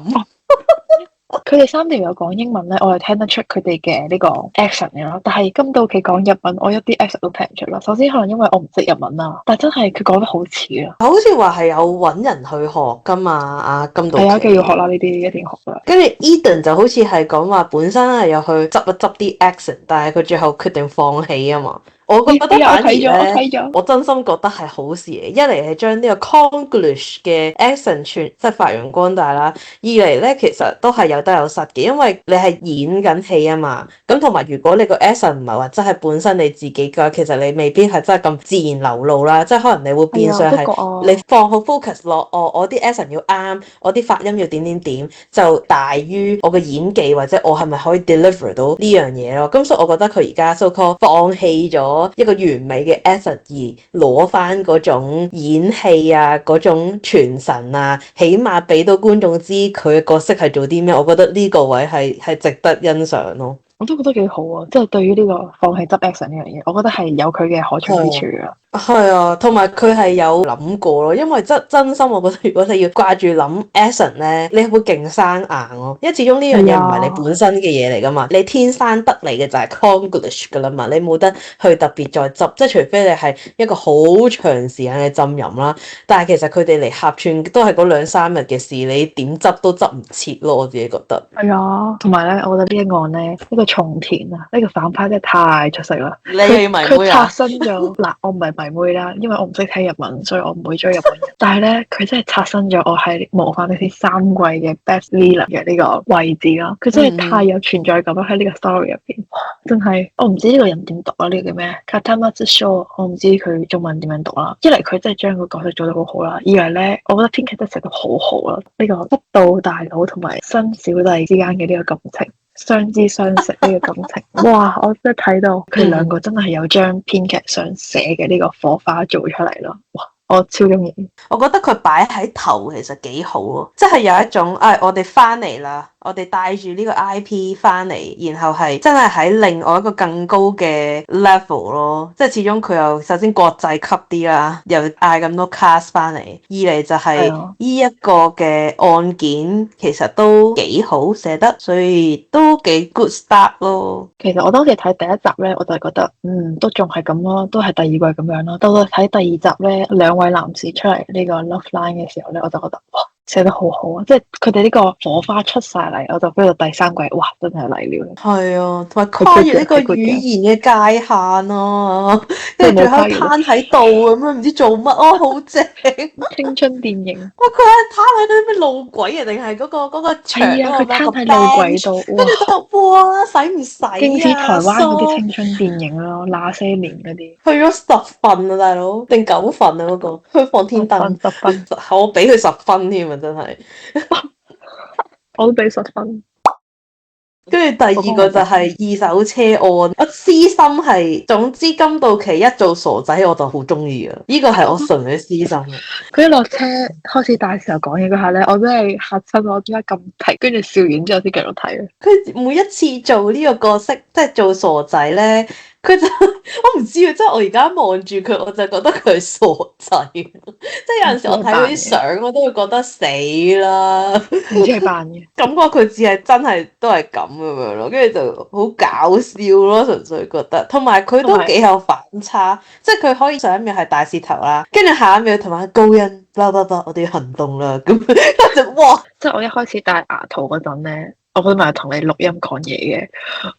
佢哋三條有講英文咧，我係聽得出佢哋嘅呢個 accent 嘅咯。但係今到佢講日文，我一啲 accent 都聽唔出啦。首先可能因為我唔識日文啦，但係真係佢講得好似啊。好似話係有揾人去學噶嘛，阿金道奇。係啊，佢要學啦，呢啲一定要學啦。跟住 Eden 就好似係講話本身係有去執一執啲 accent，但係佢最後決定放棄啊嘛。我覺得反而咧，我真心覺得係好事嚟。一嚟係將呢個 Konglish 嘅 accent 即係發揚光大啦；二嚟咧，其實都係有得有失嘅，因為你係演緊戲啊嘛。咁同埋如果你個 accent 唔係話真係本身你自己嘅，其實你未必係真係咁自然流露啦。即係可能你會變相係你放好 focus 落我啲 accent 要啱，我啲發音要點，就大於我嘅演技或者我係咪可以 deliver 到呢樣嘢咯。咁所以我覺得佢而家 so called 放棄咗一個完美嘅 accent 而攞翻嗰種演戲啊，嗰種傳神啊，起碼俾到觀眾知佢嘅角色係做啲咩，我覺得呢個位係值得欣賞咯。我都覺得幾好啊，即係對於呢個放棄執 accent 呢樣嘢，我覺得係有佢嘅可取之處噶。係啊，同埋佢係有諗過咯，因為真心我覺得如果你要掛住諗 accent 咧，你會勁生硬咯，因為始終呢樣嘢唔係你本身嘅嘢嚟噶嘛，你天生得嚟嘅就係 Konglish 噶啦嘛，你冇得去特別再執，即係除非你係一個好長時間嘅浸淫啦，但係其實佢哋嚟客串都係嗰2-3日嘅事，你點執都執唔切咯，我自己覺得。係啊，同埋咧，我覺得呢一案咧，呢個松田啊，呢個反派真係太出色啦。你係迷妹啊？佢刷新咗嗱，我唔係迷妹啦，因為我唔識睇日文，所以我唔會追日本人。但係咧，佢真係刷新咗我喺模範的士3季嘅 Best Villain 嘅呢個位置啦。佢真係太有存在感啦，喺呢個 story 入邊，真係我唔知呢個人點讀啊，呢個叫咩 Katamazу Show， 我唔知佢中文點樣讀啦。一嚟佢真係將個角色做得好好啦，二嚟咧，我覺得編劇都寫得好好啦。呢個北道大佬同埋新小弟之間嘅呢個感情。相知相識呢個感情，哇！我真係睇到佢哋兩個真係有將編劇想寫嘅呢個火花做出嚟咯，哇！我超中意。我覺得佢擺喺頭其實幾好咯，即係有一種我哋翻嚟啦，我哋帶住呢個 IP 翻嚟，然後係真係喺另外一個更高嘅 level 咯。即係始終佢又首先國際級啲啦，又嗌咁多 cast 翻嚟，二嚟就係呢一個嘅案件其實都幾好寫得，所以都幾 good start 咯。其實我當時睇第一集咧，我就覺得都仲係咁咯，都係第二季咁樣咯。到睇第二集咧，2位男士出嚟呢個 love line 嘅時候咧，我就覺得哇，寫得好好啊！即係佢哋呢個火花出晒嚟，我就覺得第三季哇，真係嚟了。係啊，同埋跨越呢個語言嘅界限啊，跟住仲喺度攤喺度咁樣，唔知做乜哦，好正！青春電影。哇，佢係攤喺嗰啲咩路軌啊，定係嗰個牆係啊，佢攤喺路軌度，跟住就哇，使唔使啊？勁似台灣嗰啲青春電影咯，那些年嗰啲。去咗10分啊，大佬定9分啊？嗰個去放天燈10分，我俾佢10分添啊！真係，我都俾10分。跟住第二個就係二手車案，我私心係，總之金到期一做傻仔我就好中意啊！呢個係我純嘅私心。佢一落車開始大時候講嘢嗰下咧，我真係嚇親我，點解咁停？跟住笑完之後先繼續睇啊！佢每一次做呢個角色，即係做傻仔咧。佢就我唔知啊，即係我而家望住佢，我就覺得佢係傻仔。即係有陣時我睇佢啲相，我都會覺得死啦。唔知係扮嘅，感覺佢只係真係都係咁樣咯，跟住就好搞笑咯，純粹覺得。同埋佢都幾有反差，即係佢可以上一秒係大舌頭啦，跟住下一秒同埋高音，我哋要行動啦，咁就哇！即係我一開始戴牙套嗰陣咧。我嗰陣咪同你錄音講嘢嘅，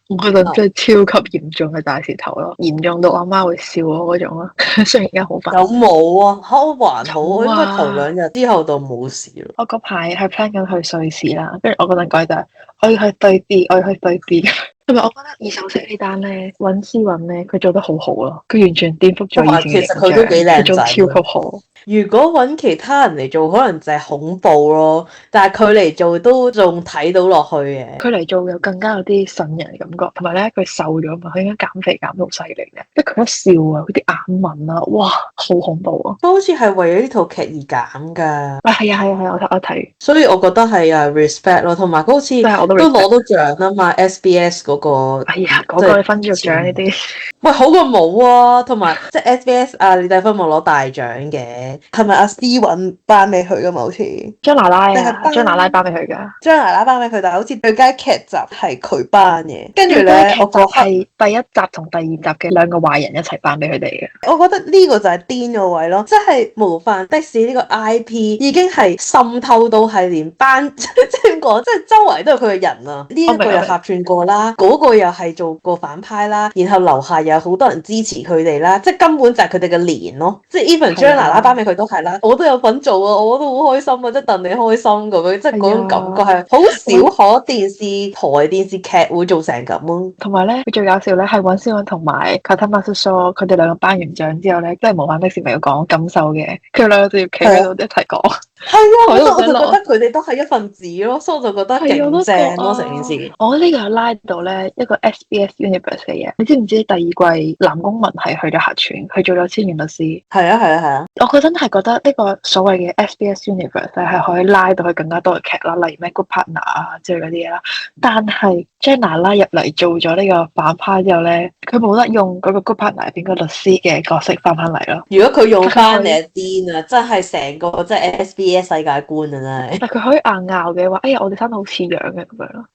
我嗰陣真係超級嚴重嘅大舌頭咯，嚴重到我阿媽會笑我嗰種咯。雖然而家好快。有冇啊？我還好，應該頭2日之後就冇事咯。我嗰排係 plan 緊去瑞士啦，跟住我嗰陣講就係我要去對 B，我要去對 B。同埋我覺得二手車呢單咧，揾思韻咧，佢做得好好咯，佢完全顛覆咗以前嘅形象，其實佢都幾靚仔，佢做得超級好。如果揾其他人嚟做，可能就係恐怖咯。但係佢嚟做都仲睇到落去嘅。佢嚟做又更加有啲信人嘅感覺，同埋咧佢瘦咗嘛，佢應該減肥減到犀利嘅。即係佢一笑啊，佢啲眼紋啊，哇，好恐怖啊！都好似係為咗呢套劇而減㗎。啊，係啊，我睇。所以我覺得係respect 咯，同埋佢好似都攞到獎啊嘛 ，SBS 嗰個。哎呀，嗰個分咗獎呢啲。喂，好過冇啊！同埋即係 SBS 啊，李麗芬冇攞大獎嘅，係咪阿思韻頒俾佢㗎嘛？好似張娜拉啊，張娜拉頒俾佢㗎。張娜拉頒俾佢，但係好似最佳劇集係佢頒嘅。跟住咧，我覺得係第一集同第2集嘅兩個壞人一齊頒俾佢哋嘅。我覺得呢個就係癲個位咯，即係模範的士呢個 IP 已經係滲透到係連頒即係點講，即係周圍都係佢嘅人啊！呢一個又客串過啦，嗰個又係做過反派啦，然後樓下又有好多人支持佢哋啦，即係根本就係佢哋嘅連咯。即係 even 張娜拉頒俾佢都係啦，我都有份做啊，我都好開心啊，即係戥你開心咁樣，即係嗰種感覺係好少可電視台電視劇會做成咁咯。同埋咧，佢最搞笑咧係尹思韻同埋卡塔馬叔叔，佢哋兩個頒完獎之後咧，即係無限的士咪要講感受嘅，佢兩個就要企喺度一齊講。係啊，我就覺得佢哋都係一份子咯，所以我就覺得勁正咯成件事。我呢個拉到咧一個 SBS Universe 嘅嘢，你知唔知第2季南宮玟係去咗客串，去做咗千元律師？係啊。我嗰陣係覺得呢個所謂嘅 SBS Universe 係可以拉到去更加多嘅劇啦，例如咩 Good Partner 啊之類嗰啲嘢啦。但係將娜拉入嚟做咗呢個反派之後咧，佢冇得用嗰個 Good Partner 入邊個律師嘅角色翻嚟咯。如果佢用翻你癲啊，真係成個即係 SBS 世界觀啊真係。但佢可以硬拗嘅話，哎呀我哋生得好似樣嘅咁樣咯。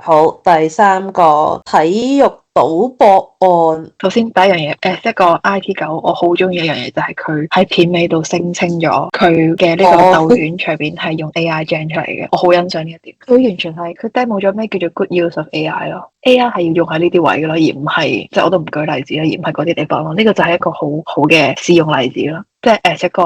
好，第3個體育賭博案。首先第一樣嘢，一個 IT 狗，我好中意一樣嘢就係佢喺片尾度聲稱咗佢嘅呢個鬥犬隨便係用 AI gen 出嚟嘅，我好欣賞呢一點。佢完全係佢 demo 咗咩叫做 good use of AI 咯。AI 係要用喺呢啲位嘅咯，而唔係即係我都唔舉例子啦，而唔係嗰啲地方咯。呢個就係一個好好嘅試用例子咯。即係一個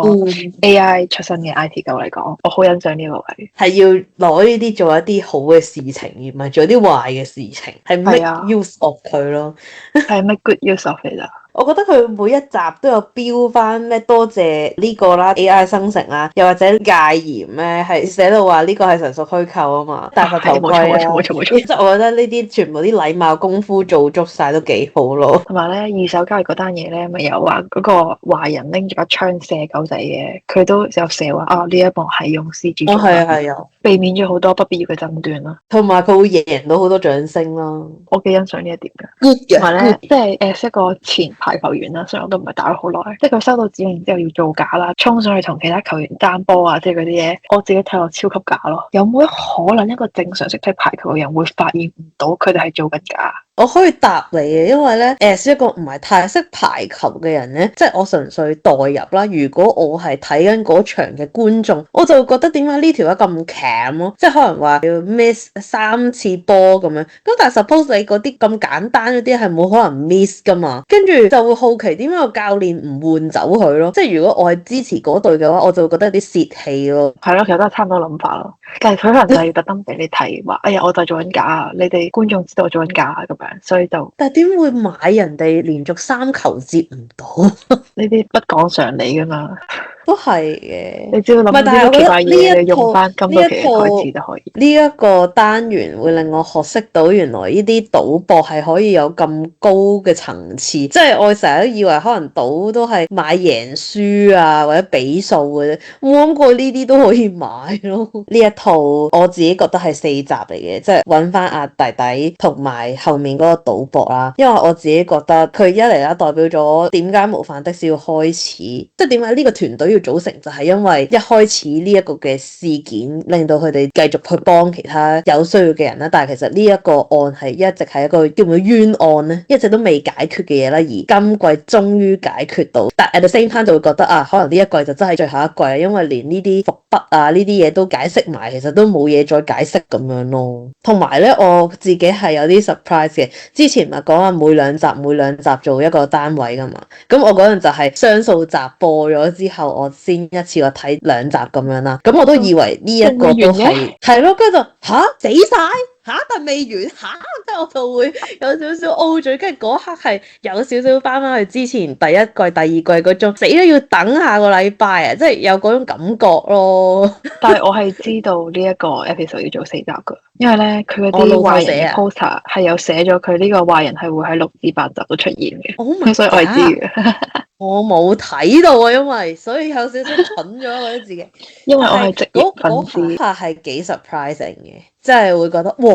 AI 出身嘅 IT 狗嚟講，我好欣賞呢個位。係要攞呢啲做一啲好嘅事情，而唔係做啲壞嘅事情。係 make use of 佢咯，係 make good use of 嚟啦。我覺得佢每一集都有標翻咩多謝呢個啦 AI 生成啦，又或者戒嚴咧係寫到話呢個係純屬虛構啊嘛，戴個頭盔啊，冇錯。即係我覺得呢啲全部啲禮貌功夫做足晒都幾好咯。同埋咧二手交易嗰單嘢咧，咪有話嗰個壞人拎住把槍射狗仔嘅，佢都有寫話啊呢一幕係用 CG 做。係啊，避免咗好多不必要嘅爭端啦。同埋佢會贏到好多掌聲啦，我幾欣賞呢一點嘅。同埋咧，即係一個前排球員啦，雖然我都唔係打咗好耐，即係佢收到指令之後要造假啦，衝上去同其他球員單波啊，即係嗰啲嘢，我自己睇落超級假咯。有冇可能一個正常識睇排球嘅人會發現唔到佢哋係做緊假？我可以答你嘅，因為咧，係一個唔係太識排球嘅人咧，即係我純粹代入啦。如果我係睇緊嗰場嘅觀眾，我就會覺得點解呢條友咁鉗咯？即係可能話要 miss 3次波咁樣。咁但係 suppose 你嗰啲咁簡單嗰啲係冇可能 miss 噶嘛？跟住就會好奇點解個教練唔換走佢咯？即係如果我係支持嗰隊嘅話，我就會覺得有啲泄氣咯。係咯，其實都係差唔多諗法咯。但係佢可能就係要特登俾你睇，話哎呀，我就做緊假啊！你哋觀眾知道我做緊假咁樣，所以就。但係點會買人哋連續3球接唔到？呢啲不講常理噶嘛。都係嘅，你只要諗呢啲奇怪嘢，你用翻今個期嘅台詞就可以。呢一個單元會令我學識到原來呢啲賭博係可以有咁高嘅層次，即係我成日都以為可能賭都係買贏輸啊或者比數嘅啫，冇諗過呢啲都可以買咯。呢一套我自己覺得係4集嚟嘅，即係揾翻阿弟弟同埋後面嗰個賭博啦，因為我自己覺得佢一嚟啦代表咗點解模範的士要開始，即係點解呢個團隊要組成，就係因為一開始呢一個嘅事件令到佢哋繼續去幫其他有需要嘅人啦，但係其實呢一個案係一直係一個叫唔叫冤案咧，一直都未解決嘅嘢啦，而今季終於解決到，但 at the same time 就會覺得啊，可能呢一季就真係最後一季啦，因為連呢啲伏筆啊呢啲嘢都解釋埋，其實都冇嘢再解釋咁樣咯。同埋咧，我自己係有啲 surprise 嘅，之前咪講話每兩集做一個單位噶嘛，咁我嗰陣就係雙數集播咗之後，我先一次過睇2集咁樣啦，咁我都以為呢一個都係咯，跟住就死晒但未完即係我就會有少少 O 嘴，跟住嗰刻係有少少翻去之前第一季、第二季嗰種死都要等下個禮拜啊，即係有嗰種感覺咯。但係我係知道呢一個 episode 要做4集噶，因為咧佢嗰啲壞人嘅 poster 係有寫咗佢呢個壞人係會喺6至8集都出現嘅，oh my God，所以我係知嘅。我冇睇到啊，因為所以有少少蠢咗我覺得自己，因為我係職業粉絲，嗰下係幾 surprising 嘅，即係會覺得哇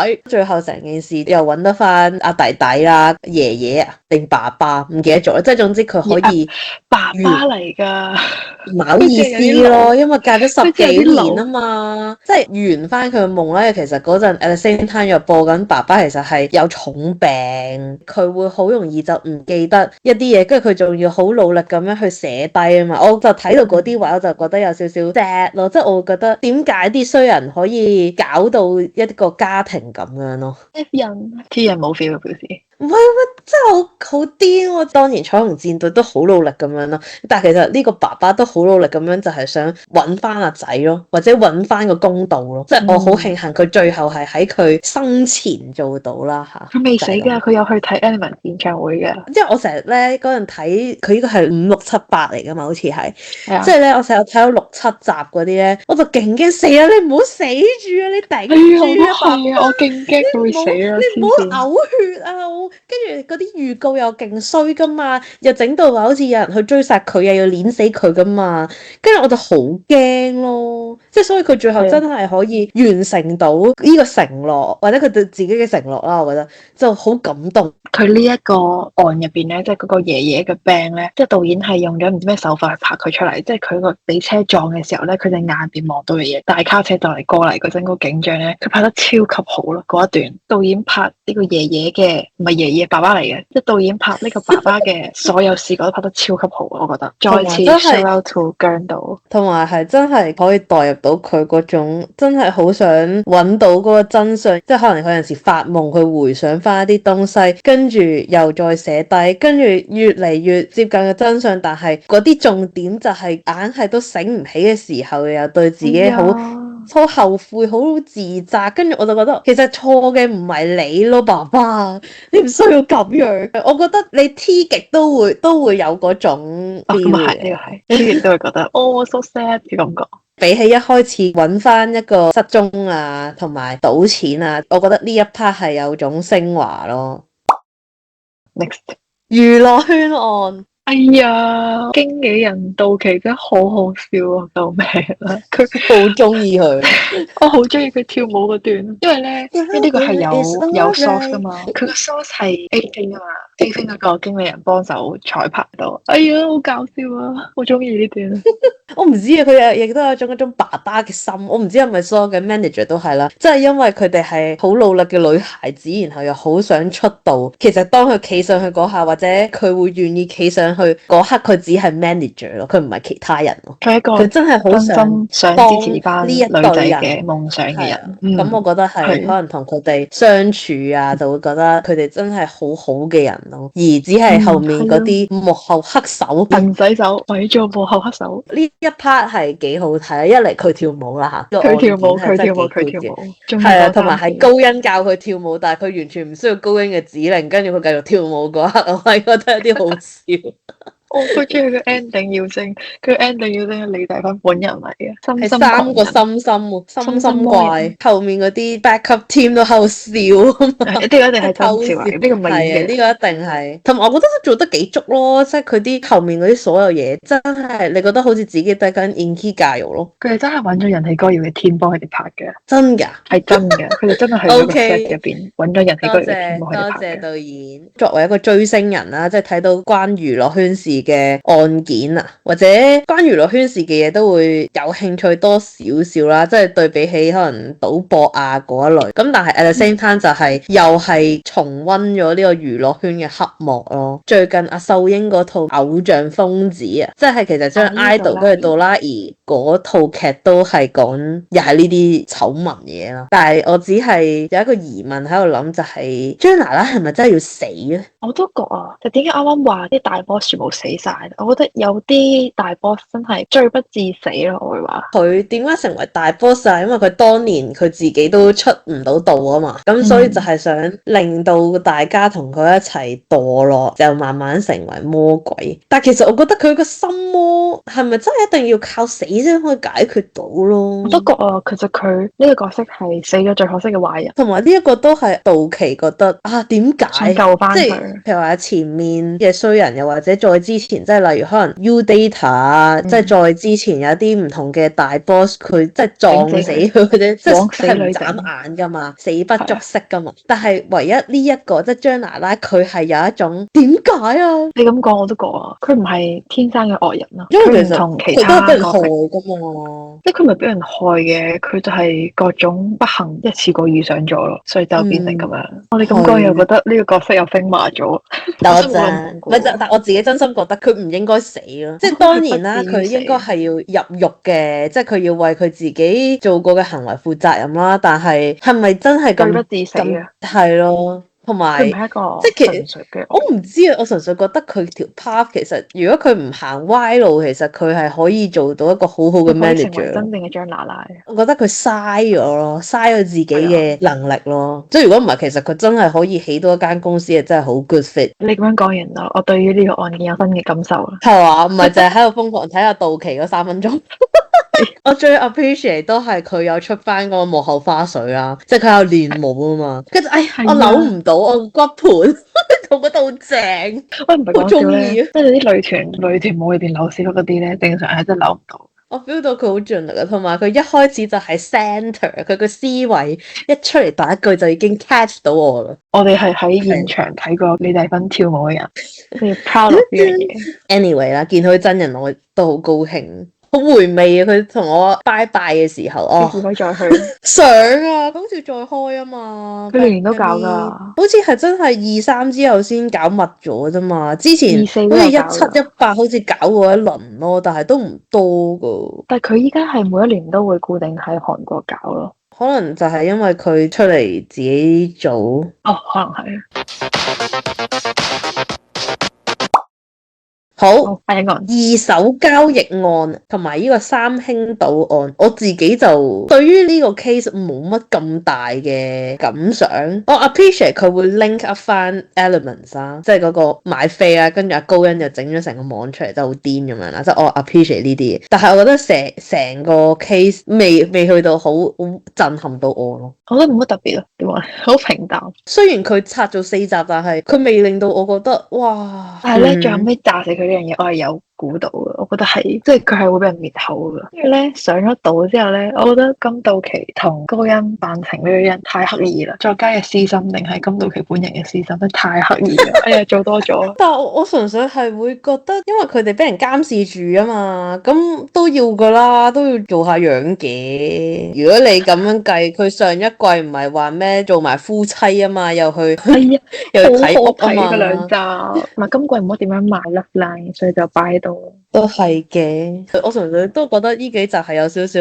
喺最後成件事又揾得翻阿弟弟啦、爺爺啊定爸爸唔記得咗，即係總之佢可以爸爸嚟噶，唔好意思咯，因為隔咗10幾年啊嘛，即係圓翻佢嘅夢咧。其實嗰陣 at the same time 又播緊爸爸其實係有重病，佢會好容易就唔記得一啲嘢，跟住佢仲要好努力咁樣去寫低啊嘛。我就睇到嗰啲位，我就覺得有少少 sad 咯，即係我會覺得點解啲衰人可以搞到一個家庭咁樣咯。T 人冇 feel 嘅表示。唔係，真係好癲喎！當然彩虹戰隊都好努力咁樣咯，但係其實呢個爸爸都好努力咁樣，就係想揾翻阿仔咯，或者揾翻個公道咯。即係我好慶幸佢最後係喺佢生前做到啦嚇。佢未死㗎，佢有去睇 Element 演唱會嘅。因為我成日咧嗰陣睇佢呢個係5、6、7、8嚟㗎嘛，好似係。即係咧，我成日睇到6、7集嗰啲咧，我就勁驚死啦！你唔好死住啊！你頂住啊！係啊，我勁驚佢會死啊！你唔好嘔血啊！跟住嗰啲預告又勁衰噶嘛，又整到話好似有人去追殺佢，又要碾死佢噶嘛，跟住我就好驚咯，即係所以佢最後真係可以完成到呢個承諾，或者佢對自己嘅承諾啦，我覺得就好感動。佢呢一個案入邊咧，即係嗰個爺爺嘅病咧，即係導演係用咗唔知咩手法去拍佢出嚟，即係佢個俾車撞嘅時候咧，佢隻眼邊望到嘅嘢，大卡車就嚟過嚟嗰陣個景象咧，佢拍得超級好咯，嗰一段導演拍呢個爺爺嘅唔係爺爺爸爸嚟嘅，即係導演拍呢個爸爸嘅所有視覺都拍得超級好，我覺得。再次 shout out to 姜導，同埋係真係可以代入到佢嗰種，真係好想揾到嗰個真相，即係可能佢有陣時發夢，佢回想翻一啲東西，跟住又再寫低，跟住越嚟越接近嘅真相，但係嗰啲重點就係硬係都醒唔起嘅時候，又對自己好後悔、好自責，跟住我就覺得其實錯嘅唔係你咯，爸爸，你唔需要咁樣。我覺得你 T 極都會有嗰種 feel 嘅，呢個係 T 極都會覺得哦 so sad 嘅感覺。比起一開始揾翻一個失蹤啊，同埋賭錢啊，我覺得呢一 part 係有種升華咯。Next 娛樂圈案。哎呀，經紀人杜琪真係好好笑啊！救命啦，佢好中意佢，我好中意佢跳舞嗰段，因為咧，因為呢個係有 source 噶嘛，佢個 source 係 A 啊嘛，A 嗰個經理人幫手彩排到，哎呀，好搞笑啊，好中意呢段。我唔知啊，佢亦都有一種爸爸嘅心，我唔知係咪所有嘅 manager 都係啦，即係因為佢哋係好努力嘅女孩子，然後又好想出道。其實當佢企上去嗰下，或者佢會願意企上去嗰刻，佢只係 manager 咯，佢唔係其他人咯。佢係一個佢真係好想支持翻呢一女仔對人嘅夢想嘅人。咁我覺得係可能同佢哋相處啊，就會覺得佢哋真係好好嘅人咯，而只係後面嗰啲幕後黑手，勤洗手，為做幕後黑手。呢一 part 係幾好睇，一嚟佢跳舞啦嚇，佢跳舞，係啊，同埋係高欣教佢跳舞，但係佢完全唔需要高欣嘅指令，跟住佢繼續跳舞嗰刻，我係覺得有啲好笑。我好中意佢 ending 要聲，佢 ending 要聲係李大芬本人嚟嘅，係三個心心怪，後面嗰啲 backup team 都喺度笑，呢個一定係偷笑，呢個唔係嘅，呢個一定係。同埋我覺得做得幾足咯，即係佢啲後面嗰啲所有嘢，真係你覺得好似自己睇緊 Inky 教育咯。佢哋真係揾咗人氣歌謠嘅 team 幫佢哋拍嘅，真㗎，係真嘅，佢哋真係喺個 set 入邊揾咗人氣歌謠嘅 team 幫佢哋拍嘅。多謝導演。作為一個追星人啦，即係睇到關娛樂圈事嘅案件啊，或者關娛樂圈事嘅嘢都會有興趣多少少啦，即係對比起可能賭博啊嗰一類。咁但係 at the same time 就係又係重溫咗呢個娛樂圈嘅黑幕咯。最近阿秀英嗰套偶像瘋子啊，即係其實將 idol 跟住杜拉儀嗰套劇都係講又係呢啲醜聞嘢啦。但係我只係有一個疑問喺度諗，就係張娜拉係咪真係要死咧？我都覺啊，就點解啱啱話啲大 boss 全部死晒？我覺得有啲大 boss 真係罪不至死咯，我會話。佢點解成為大 boss 啊？因為佢當年佢自己都出唔到道啊嘛，咁所以就係想令到大家同佢一齊墮落，就慢慢成為魔鬼。但其實我覺得佢個心魔係咪真係一定要靠死先可以解決到咯？我都覺啊，其實佢呢個角色係死咗最可惜嘅壞人，同埋呢一個都係杜琪覺得啊，點解救翻佢？譬如話前面嘅衰人，又或者再之前，即係例如可能 UData 啊，即係再之前有啲唔同嘅大 boss，佢即係撞死佢嗰啲，即係唔眨眼噶嘛，死不足惜噶嘛。但係唯一呢一個即係張娜拉，佢係有一種點解啊？你咁講我都覺啊，佢唔係天生嘅惡人咯，因為其實同其他佢都係俾人害噶嘛。即係佢唔係俾人害嘅，佢就係各種不幸一次過遇上咗咯，所以就變成咁樣。我哋咁講又覺得呢個角色又升華咗。但我自己真心覺得佢唔應該死咯，即係當然啦，佢應該係要入獄嘅，即係佢要為佢自己做過嘅行為負責任啦。但係係咪真係咁罪不至死啊？係咯。同埋，即係其實我唔知啊，我純粹覺得佢條 path 其實，如果佢唔行歪路，其實佢係可以做到一個好好嘅 manager。真正嘅張娜拉，我覺得佢嘥咗咯，嘥咗自己嘅能力咯。即係如果唔係，其實佢真係可以起到一間公司，係真係好 good fit。你咁樣講完啦，我對於呢個案件有新嘅感受啦。係嘛？唔係淨係喺度瘋狂睇下杜琪嗰3分鐘。我最 appreciate 都係佢有出翻嗰個幕後花絮啦，即係佢有練舞啊嘛，跟住我扭唔到我骨盤，我覺得好正，喂唔係講笑咧，即係啲女團舞裏邊扭屎忽嗰啲咧，正常係真係扭唔到。我 feel 到佢好盡力啊，同埋佢一開始就係 center，佢個思維一出嚟第一句就已經 catch 到我啦。我哋係喺現場睇過李大芬跳舞嘅人，你 proud of 呢樣嘢。Anyway 啦，見到佢真人我都好高興。好回味啊！佢同我拜拜嘅時候，可以再去想啊，好似再開啊嘛，佢年年都搞噶，好似係真係23之後先搞密咗啫嘛，之前好似17、18好似搞過一輪咯，但係都唔多噶。但係佢依家係每一年都會固定喺韓國搞咯，可能就係因為佢出嚟自己做，可能係。好，二手交易案同埋呢個三星賭案，我自己就對於呢個 case 冇乜咁大嘅感想。我 appreciate 佢會 link up 翻 Elements 啦，即係嗰個買飛啊，跟住阿高欣就整咗成個網出嚟，真係好癲咁樣啦。即係我 appreciate 呢啲嘢，但係我覺得成個 case 未去到好震撼到我咯。我覺得冇乜特別咯，點話好平淡。雖然佢拆咗4集，但係佢未令到我覺得哇。但係咧，最後尾炸死佢呢樣嘢，我係有估到嘅，我覺得係即係佢係會俾人滅口嘅。跟住咧上咗島之後咧，我覺得金道奇同高欣扮情侶嘅人太刻意啦，再加嘅私心定係金道奇本人嘅私心，真係太刻意啦！哎呀，做多咗。但係我純粹係會覺得，因為佢哋俾人監視住啊嘛，咁都要噶啦，都要做下樣嘅。如果你咁樣計，佢上一季唔係話咩做埋夫妻啊嘛，又去係啊，又去睇屋好好睇啊嗰兩嘛，集。同埋今季唔好點樣賣 Love Line，所以就擺喺度。都係嘅。我純粹都覺得呢幾集係有少少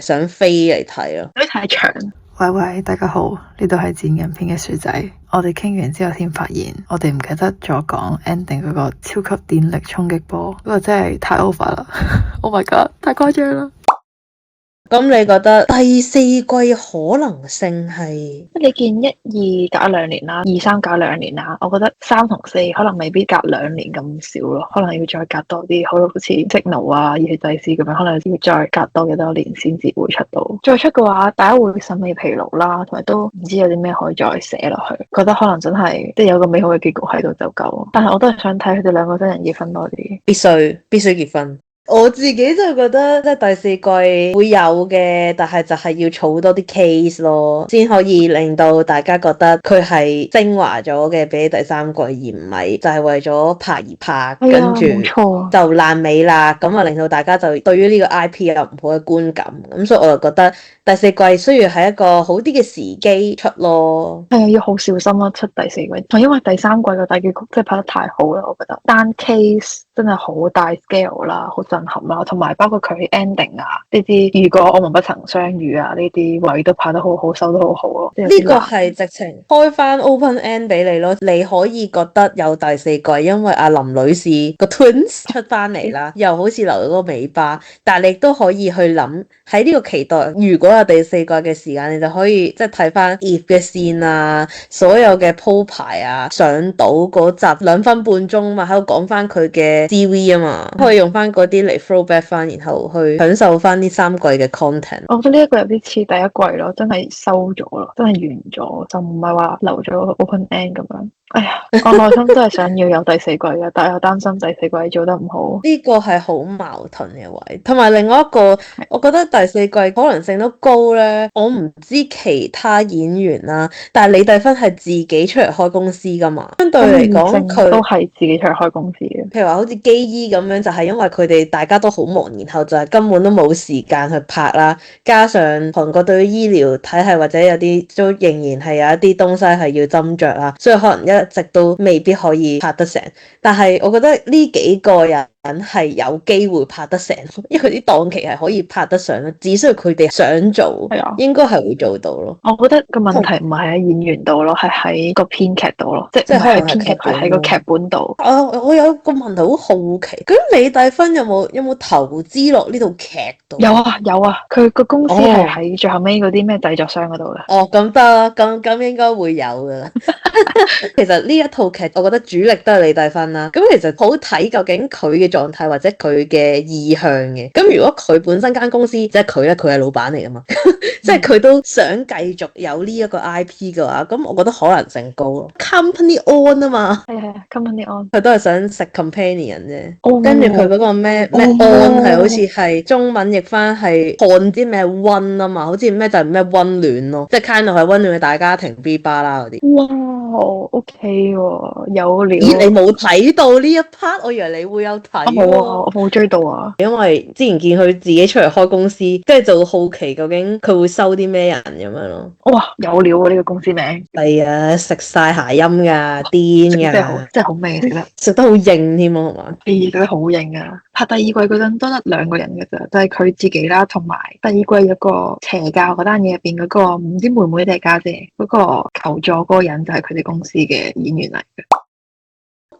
想飛嚟睇咯。因為太長。喂喂，大家好，呢度係剪緊片嘅薯仔。我哋傾完之後先發現，我哋唔記得咗講 ending 嗰個超級電力衝擊波，嗰個真係太 over 啦！Oh my god，太誇張啦！咁你覺得第四季可能性係？你見一二隔一兩年啦，二三隔兩年啦，我覺得三同四可能未必隔兩年咁少咯，可能要再隔多啲，好似 Signal 啊、熱血祭司咁樣，可能要再隔多幾多年先至會出到。再出嘅話，大家會審美疲勞啦，同埋都唔知有啲咩可以再寫落去，覺得可能真係即係有個美好嘅結局喺度就夠。但係我都係想睇佢哋兩個真人結婚多啲，必須結婚。我自己就覺得即係第四季會有嘅，但係就係要儲多啲 case 咯，先可以令到大家覺得佢係精華咗嘅，比第三季，而唔係就係為咗拍而拍，跟住就爛尾啦。咁啊令到大家就對於呢個 IP 有唔好嘅觀感。咁所以我就覺得第四季需要係一個好啲嘅時機出咯。係啊，要好小心啊出第四季，因為第三季個大結局真係拍得太好啦，我覺得單 case 真係好大 scale 啦，好震撼啦，同埋包括佢 ending 啊呢啲，如果我們不曾相遇啊呢啲位都拍得好好，收得好好咯。呢個係直情開翻 open end 俾你咯，你可以覺得有第四季，因為阿林女士個 twins 出翻嚟啦，又好似留咗個尾巴，但係你亦都可以去諗喺呢個期待，如果有第四季嘅時間，你就可以即係睇翻 Eve 嘅線啊，所有嘅鋪排啊，上島嗰集2分半鐘嘛，喺度講翻佢嘅 CV 啊嘛，可以用翻嗰啲嚟 throwback 翻，然後去享受翻呢3季嘅 content。我覺得呢一個有啲似第一季咯，真係收咗咯，真係完咗，就唔係話留咗個 open end 咁樣。哎呀，我內心都係想要有第四季嘅，但係又擔心第四季做得唔好。呢個係好矛盾嘅位，同埋另外一個，我覺得第四季可能性都高咧。我唔知其他演員啦，但係李麗芬係自己出嚟開公司噶嘛，相對嚟講佢都係自己出嚟開公司嘅。譬如話好似基醫咁樣，就係因為佢哋大家都好忙，然後就係根本都冇時間去拍啦。加上韓國對於醫療體系或者有啲都仍然係有一啲東西係要斟酌啦，所以可能一直都未必可以拍得成。但係我覺得呢幾個人係有機會拍得成，因為啲檔期係可以拍得上咯，只需要佢哋想做，應該係會做到咯。我覺得個問題唔係喺演員度咯，係喺個編劇度咯，即係可能編劇係喺個劇本度。我有個問題好好奇，咁李麗芬有冇投資落呢套劇度？有啊，佢個公司係喺最後尾嗰啲咩製作商嗰度嘅。哦，咁得啦，咁應該會有噶啦。其實呢一套劇，我覺得主力都係李麗芬啦。咁其實好睇究竟佢嘅狀態或者佢嘅意向嘅。咁如果佢本身間公司即係佢咧，佢係老闆嚟噶嘛，即係佢都想繼續有呢一個 IP 嘅話，咁我覺得可能性高咯。Company on 啊嘛，係 Company on，佢都係想食 companion 啫。跟住佢嗰個咩 on 係好似係中文譯翻係看啲咩溫啊嘛，好似咩就係咩溫暖咯，即係 kind of 係溫暖嘅大家庭 B 吧啦嗰啲。哇，OK 喎，有料。咦，你冇睇到呢一 part？我以為你會有睇。冇啊，我冇追到啊。因為之前見佢自己出嚟開公司，跟住就好奇究竟佢會收啲咩人咁樣咯。哇，有料啊！呢個公司名係啊，食晒諧音噶，癲噶，真係好味，食得好硬添啊，係嘛？食得好硬啊！拍第二季嗰陣都得2個人嘅咋，就係佢自己啦，同埋第二季有個邪教嗰單嘢入邊嗰個唔知妹妹定係家姐嗰個求助嗰個人就係佢哋公司嘅演員嚟嘅。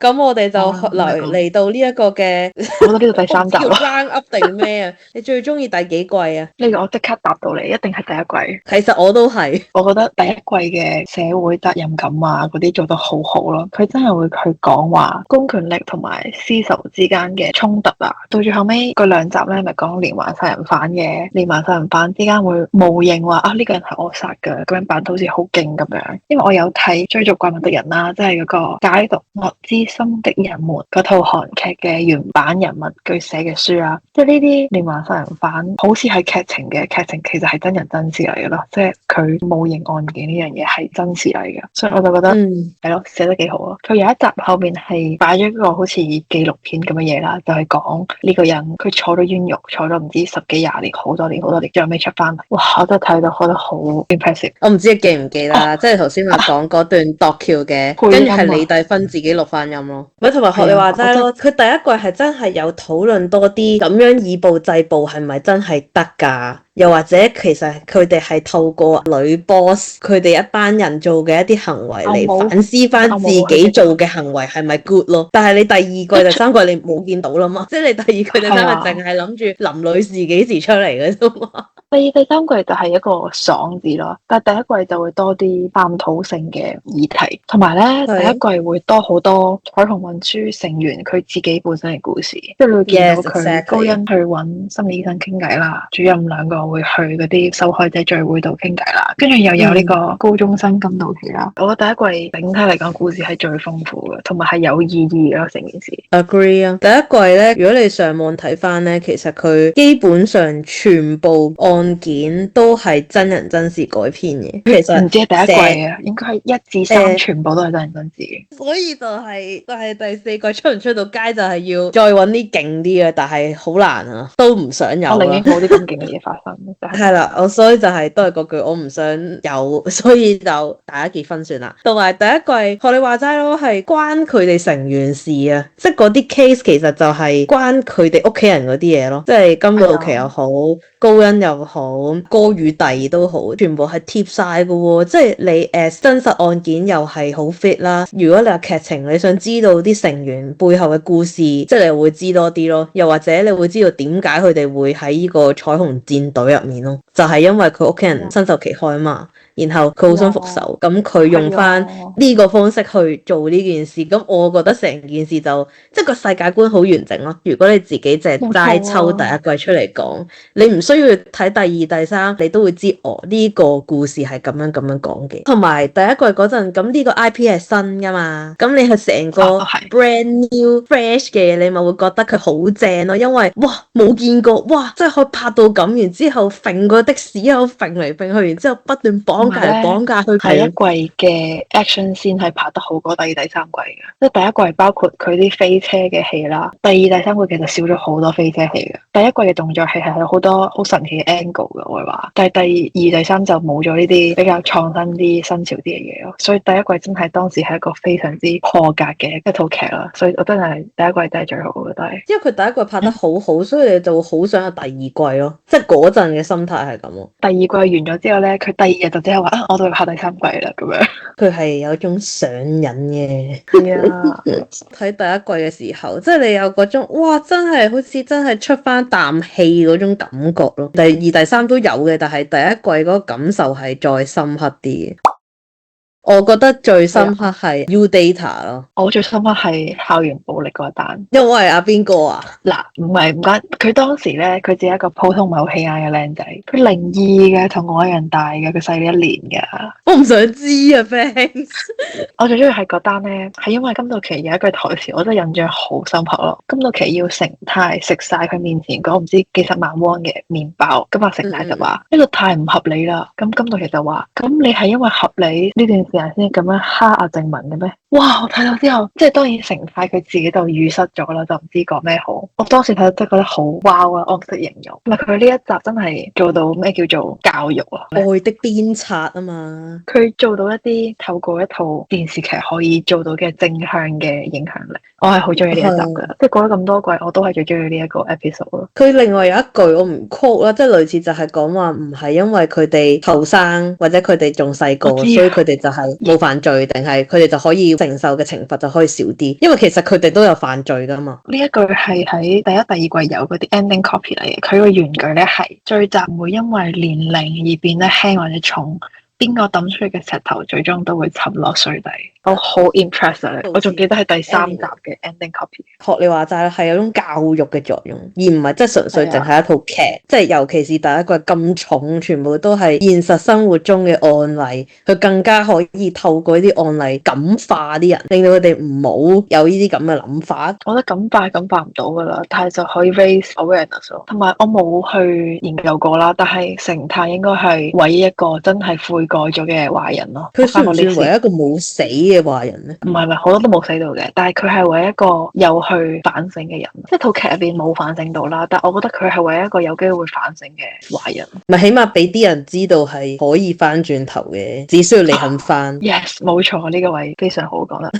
咁我哋就嚟到呢一個嘅，我覺得呢個第3集叫 round up 定咩啊？你最中意第幾季啊？呢個我即刻答到你，一定係第一季。其實我都係，我覺得第一季嘅社會責任感啊，嗰啲做得好好咯。佢真係會去講話公權力同埋私仇之間嘅衝突啊。到最後尾嗰2集咧，咪講連環殺人犯嘅，連環殺人犯之間會冒認話啊呢個人係我殺嘅，咁樣扮到好似好勁咁樣。因為我有睇追逐怪物的人啦，即係嗰個解讀惡之心的人們》嗰套韓劇嘅原版人物佢寫嘅書啊，即係呢啲連環殺人犯好似係劇情嘅，劇情其實係真人真事嚟嘅咯，即係佢冒認案件呢樣嘢係真事嚟嘅，所以我就覺得係咯，寫得幾好啊！佢有一集後面係擺咗一個好似紀錄片咁嘅嘢啦，就係講呢個人佢坐咗冤獄，坐咗唔知10幾20年，好多年，最後尾出翻嚟，哇！我真係睇到覺得好 impressive。我唔知你記唔記得啦，即係頭先我講嗰段度橋嘅，跟住係李帝芬自己錄翻音咯。咪同埋學你話齋咯，佢第一季係真係有討論多啲咁樣以暴制暴係咪真係得㗎？又或者其實佢哋係透過女 boss 佢哋一班人做嘅一啲行為嚟反思翻自己做嘅行為係咪 good 咯？但係你第二季、第三季你冇見到啦嘛，即係你第二季、第三季淨係諗住林女士幾時出嚟嘅啫嘛。第二、第三季就係一個爽字咯，但係第一季就會多啲探討性嘅議題，同埋咧第一季會多好多彩虹運輸成員佢自己本身嘅故事，即係你會見到佢高欣去揾心理醫生傾偈啦，主任兩個會去嗰啲受害者聚會度傾偈啦，跟住又有呢個高中生金到期啦。我覺得第一季整體嚟講故事係最豐富嘅，同埋係有意義咯成件事。Agree 啊！第一季咧，如果你上網睇翻咧，其實佢基本上全部案件都係真人真事改編嘅。其實唔知係第一季啊，應該係1至3全部都係真人真事嘅。所以就係第四季出唔出到街就係要再揾啲勁啲嘅，但係好難啊，都唔想有。我寧願冇啲咁勁嘅嘢發生。係啦，我所以就係都係嗰句，我唔想有，所以就大家結婚算啦。同埋第一季學你話齋咯，係關佢哋成員事啊，即係嗰啲 case 其實就係關佢哋屋企人嗰啲嘢咯，即係金道奇又好，高欣又好，歌與弟都好，全部係貼晒㗎喎。即係你真實案件又係好 fit 啦。如果你話劇情你想知道啲成員背後嘅故事，即係你會知多啲咯。又或者你會知道點解佢哋會喺呢個彩虹戰隊入面咯，就係因為佢屋企人身受其害啊嘛。然後佢好想復仇，咁佢用翻呢個方式去做呢件事，咁我覺得成件事就即係個世界觀好完整咯。如果你自己淨係齋抽第一季出嚟講，你唔需要睇第二、第三，你都會知呢個故事係咁樣講嘅。同埋第一季嗰陣，咁呢個 IP 係新噶嘛，咁你係成個 brand new fresh 嘅嘢，你咪會覺得佢好正咯。因為哇冇見過，哇真係可以拍到咁，然之後揈個的士又揈嚟揈去，然之後不斷綁架去。第一季嘅 action 先係拍得好過第二、第三季嘅，即係第一季包括佢啲飛車嘅戲啦，第二、第三季其實少咗好多飛車戲嘅。第一季嘅動作戲係有好多好神奇嘅 angle 嘅，我會話，但係第二、第三就冇咗呢啲比較創新啲、新潮啲嘅嘢咯。所以第一季真係當時係一個非常之破格嘅一套劇啦。所以我真係第一季真係最好嘅，都係。因為佢第一季拍得好好，所以你就會好想有第二季咯。即係嗰陣嘅心態係咁咯。第二季完咗之後咧，佢第二日就即係話我都要拍第三季啦咁樣。佢係有種上癮嘅。睇第一季嘅時候，即係你有嗰種哇，真係好似真係出翻啖氣嗰種感覺咯。第二、第三都有嘅，但係第一季嗰個感受係再深刻啲嘅。我覺得最深刻係 U-Data 咯，我最深刻係校園暴力嗰單，因為阿邊個啊？嗱，唔關佢當時咧，佢只係一個普通唔係好氣眼嘅靚仔，佢02嘅，同我一樣大嘅，佢細你1年噶。我唔想知啊 ，fans。我最中意係嗰單咧，係因為金道奇有一句台詞，我真係印象好深刻咯。金道奇要成泰食晒佢面前嗰唔知幾十萬汪嘅麵包，咁阿成泰就話呢個太唔合理啦。咁金道奇就話：咁你係因為合理呢段時間先咁樣蝦阿靜雯嘅咩？哇！我睇到之後，即係當然成泰佢自己就語塞咗啦，就唔知講咩好。我當時睇到真係覺得好 wow 啊，我唔識形容。唔係佢呢一集真係做到咩叫做教育啊？愛的鞭策啊嘛！佢做到一啲透過一套電視劇可以做到嘅正向嘅影響力，我係好中意呢一集噶。即係過咗咁多季，我都係最中意呢一個 episode 咯。佢另外有一句我唔 quote 啦，即係類似就係講話唔係因為佢哋後生或者佢哋仲細個，所以佢哋就係冇犯罪，定係佢哋就可以承受嘅懲罰就可以少啲。因為其實佢哋都有犯罪噶嘛。呢一句係喺第一、第二季有嗰啲 ending copy 嚟嘅。佢個原句咧係罪責唔會因為年齡而變得輕或者重，邊個抌出嚟嘅石頭最終都會沉落水底。我好 impressed 啊！我仲記得係第3集嘅 ending copy。學你話齋係有種教育嘅作用，而唔係即係純粹淨係一套劇。即係尤其是第一季咁重，全部都係現實生活中嘅案例，佢更加可以透過呢啲案例感化啲人，令到佢哋唔好有呢啲咁嘅諗法。我覺得感化唔到噶啦，但係就可以 raise awareness 咯。同埋我冇去研究過啦，但係成太應該係唯一一個真係悔改咗嘅壞人咯。佢算唔算唯一一個冇死嘅壞人咧？唔係，好多都冇死到嘅，但係佢係唯一一個有去反省嘅人。即係套劇入邊冇反省到啦，但係我覺得佢係唯一一個有機會反省嘅壞人。咪起碼俾啲人知道係可以翻轉頭嘅，只需要你肯翻。Yes，冇錯，呢個位非常好講得。